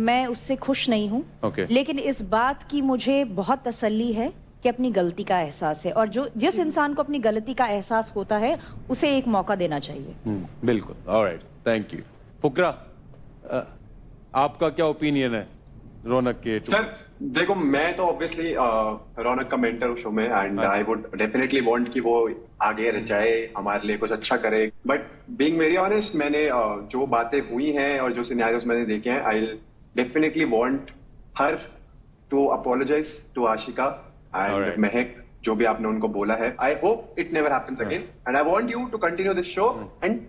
मैं उससे खुश नहीं हूँ, लेकिन इस बात की मुझे बहुत तसल्ली है कि अपनी गलती का एहसास है, और जो जिस इंसान को अपनी गलती का एहसास होता है उसे एक मौका देना चाहिए। बिल्कुल। Alright, thank you. फुकरा, आपका क्या ओपिनियन है रौनक के? सर देखो, मैं तो ऑब्वियसली रौनक का मेंटर हूँ शो में, and I would definitely want कि वो आगे रह जाए, हमारे लिए कुछ अच्छा करे। बट बीइंग वेरी ऑनेस्ट, मैंने जो बातें हुई हैं और जो सिनेरियोस मैंने देखे हैं, I definitely want her to apologise to Ashika and Mahak, जो भी आपने उनको बोला है। I hope it never happens again, and I want you to continue this show and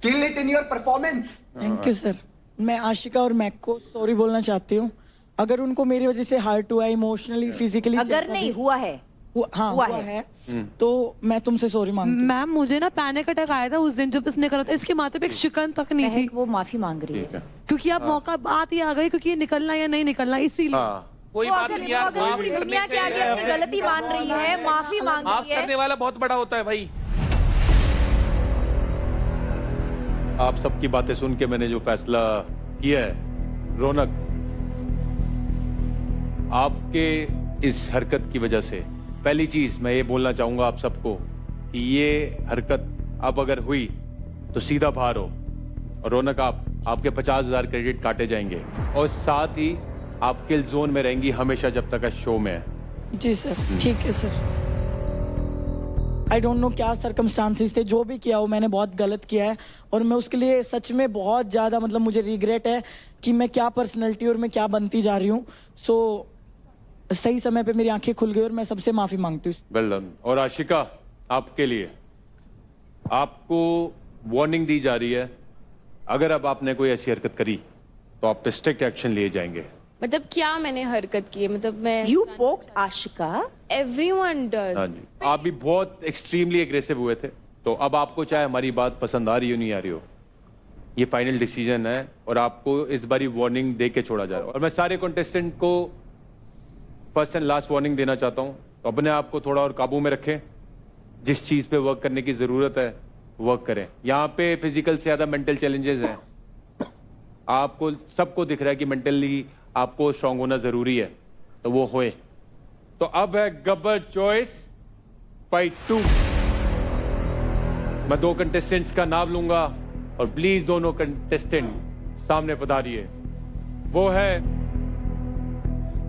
kill it in your performance. Thank you sir. मैं आशिका और Mac को sorry बोलना चाहती हूँ अगर उनको मेरी वजह से हार्ट हुआ, इमोशनली, फिजिकली। अगर नहीं हुआ है, हुआ है तो मैं तुमसे सॉरी मांगती हूँ। मैम, मुझे ना पैनिक अटैक आया था उस दिन जब इसने करा था। इसके माथे पे एक शिकन तक नहीं थी। वो माफी मांग रही है क्योंकि अब मौका बात ही आ गई, क्योंकि ये निकलना या नहीं निकलना, इसीलिए। कोई बात नहीं यार, माफ दुनिया के आगे अपनी गलती मान रही है, माफी मांग माफ रही है। करने वाला बहुत बड़ा होता है भाई। आप सबकी बातें सुन के मैंने जो फैसला किया है, रौनक, आपके इस हरकत की वजह से पहली चीज मैं ये बोलना चाहूंगा आप सबको कि ये हरकत अब अगर हुई तो सीधा बाहर हो। और रौनक, आपके 50,000 क्रेडिट काटे जाएंगे और साथ ही आप किल जोन में रहेंगी हमेशा जब तक शो में है। जी सर, ठीक है सर। आई डोंट नो क्या सरकमस्टांसिस थे, जो भी किया हो मैंने बहुत गलत किया है और मैं उसके लिए सच में बहुत ज़्यादा, मतलब मुझे रिग्रेट है कि मैं क्या पर्सनैलिटी और मैं क्या बनती जा रही हूँ। सो सही समय पे मेरी आंखें खुल गई और मैं सबसे माफ़ी मांगती हूँ। Well done. और आशिका, आपके लिए आपको वार्निंग दी जा रही है, अगर अब आपने कोई ऐसी हरकत करी तो आप पे स्ट्रिक्ट एक्शन लिए जाएंगे। मतलब क्या मैंने हरकत की है? मतलब मैं You poked Ashika? Everyone does. हाँ जी, आप भी बहुत एक्सट्रीमली एग्रेसिव हुए थे। तो अब आपको चाहे हमारी बात पसंद आ रही हो नहीं आ रही हो, ये फाइनल डिसीजन है और आपको इस बारी वार्निंग दे के छोड़ा जाएगा। और मैं सारे कंटेस्टेंट को फर्स्ट एंड लास्ट वार्निंग देना चाहता हूँ, तो अपने आप को थोड़ा और काबू में रखें। जिस चीज़ पे वर्क करने की ज़रूरत है वर्क करें। यहाँ पे फिजिकल से ज़्यादा मेंटल चैलेंजेस हैं। आपको सबको दिख रहा है कि मेंटली आपको स्ट्रांग होना ज़रूरी है, तो वो होए। तो अब है गब्बर चॉइस फाइट 2। मैं 2 कंटेस्टेंट्स का नाम लूंगा और प्लीज दोनों कंटेस्टेंट सामने पधारिए। वो है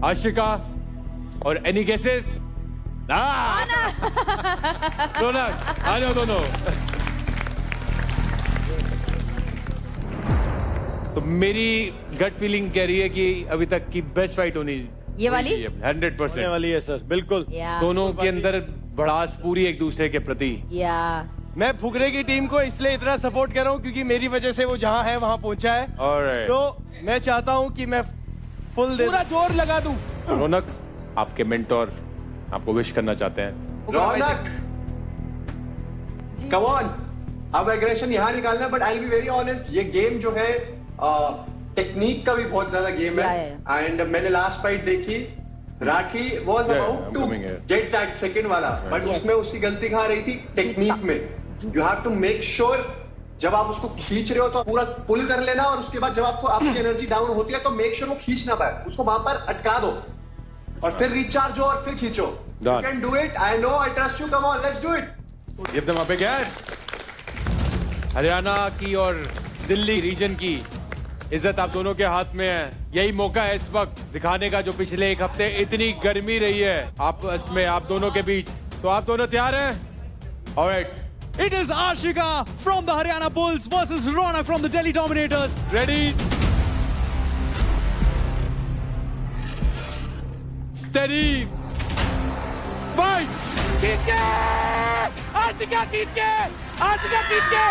आशिका और एनी गेसेस? रौनक, आ जाओ दोनों। तो मेरी गट फीलिंग कह रही है कि अभी तक की बेस्ट फाइट होनी ये वाली 100% वाली है सर, बिल्कुल। दोनों के अंदर भड़ास पूरी एक दूसरे के प्रति। मैं फुकरे की टीम को इसलिए इतना सपोर्ट कर रहा हूँ क्योंकि मेरी वजह से वो जहाँ है वहाँ पहुंचा है। Alright. तो मैं चाहता हूँ कि मैं फुल पूरा जोर लगा दूं। रौनक, आपके मेंटोर आपको विश करना चाहते हैं। रौनक, कम ऑन, अब एग्रेशन यहाँ निकालना है, but I be very honest, ये गेम जो है टेक्निक का भी बहुत ज्यादा गेम है। एंड मैंने लास्ट फाइट देखी, Rathi was about to get that second वाला, बट उसमें उसकी गलती कहाँ रही थी? टेक्निक में। You have to make sure जब आप उसको खींच रहे हो तो पूरा पुल कर लेना, और उसके बाद जब आपको आपकी एनर्जी डाउन होती है तो मेक श्योर वो खींच ना पाए, उसको वहां पर अटका दो और फिर रिचार्ज हो और फिर खींचो। You can do it, I know, I trust you, come on, let's do it. Give them a big hand. Haryana की और दिल्ली रीजन की इज्जत आप दोनों के हाथ में है। यही मौका है इस वक्त दिखाने का, जो पिछले एक हफ्ते इतनी गर्मी रही है आपस में, आप दोनों के बीच। तो आप दोनों तैयार हैं? Alright, It is Ashika from the Haryana Bulls versus Ronak from the Delhi Dominators. ready, steady, fight! खींच के आशिका, खींच के आशिका, खींच के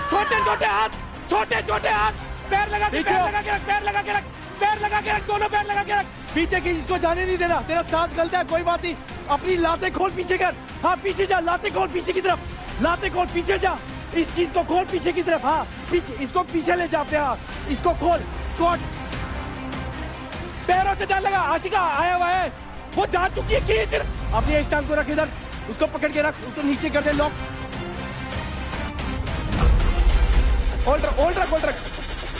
छोटे छोटे हाथ, छोटे छोटे हाथ, पैर लगा के, पैर लगा के रख, पैर लगा के रख, पैर लगा के रख, दोनों पैर लगा के रख। पीछे की इसको जाने नहीं देना, तेरा स्टांस गलत है, कोई बात नहीं। अपनी लाते खोल पीछे कर, हाँ पीछे जा, लाते खोल पीछे की तरफ, लाते खोल पीछे जा, इस चीज को खोल पीछे की तरफ, हाँ पीछे, इसको पीछे ले जा अपने हाथ, इसको खोल, स्क्वाट, पैरों से जान लगा। आशिका आया हुआ है, वो जा चुकी है, खींच। अपनी एक टांग को रख इधर, उसको पकड़ के रख, उसको नीचे कर दे, लॉक, होल्ड रख, होल्ड रख, होल्ड रख,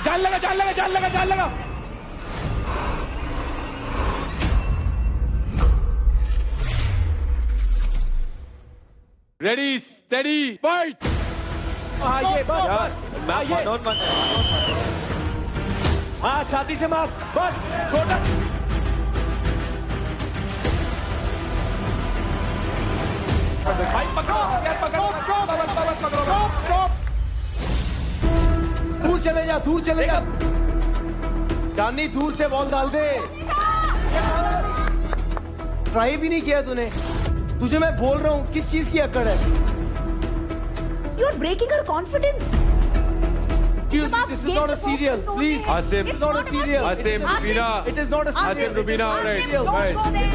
जान लगा, जान लगा, जान लगा, जान लगा। ready, steady, fight! हाँ ये बस, हाँ ये, हाँ छाती से मार, बस छोटा। भाई पकड़ो यार, पकड़ो, दूर चले जा, दूर चले जा, जानी दूर से बॉल डाल दे। ट्राई भी नहीं किया तूने, तुझे मैं बोल रहा हूँ किस चीज की अकड़ है? You are breaking her confidence. This is not a serial, please. Asim, It's not a serial. Asim, Rubina. It is not a serial. Asim, Rubina, all right. Don't Right. go there.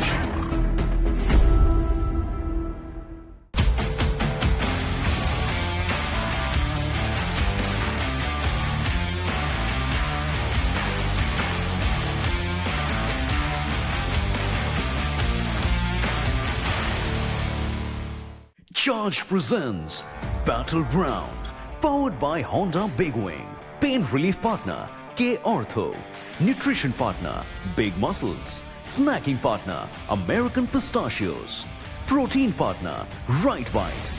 Charge presents Battleground, powered by Honda Big Wing. Pain relief partner K Ortho. Nutrition partner Big Muscles. Snacking partner American Pistachios. Protein partner Right Bite.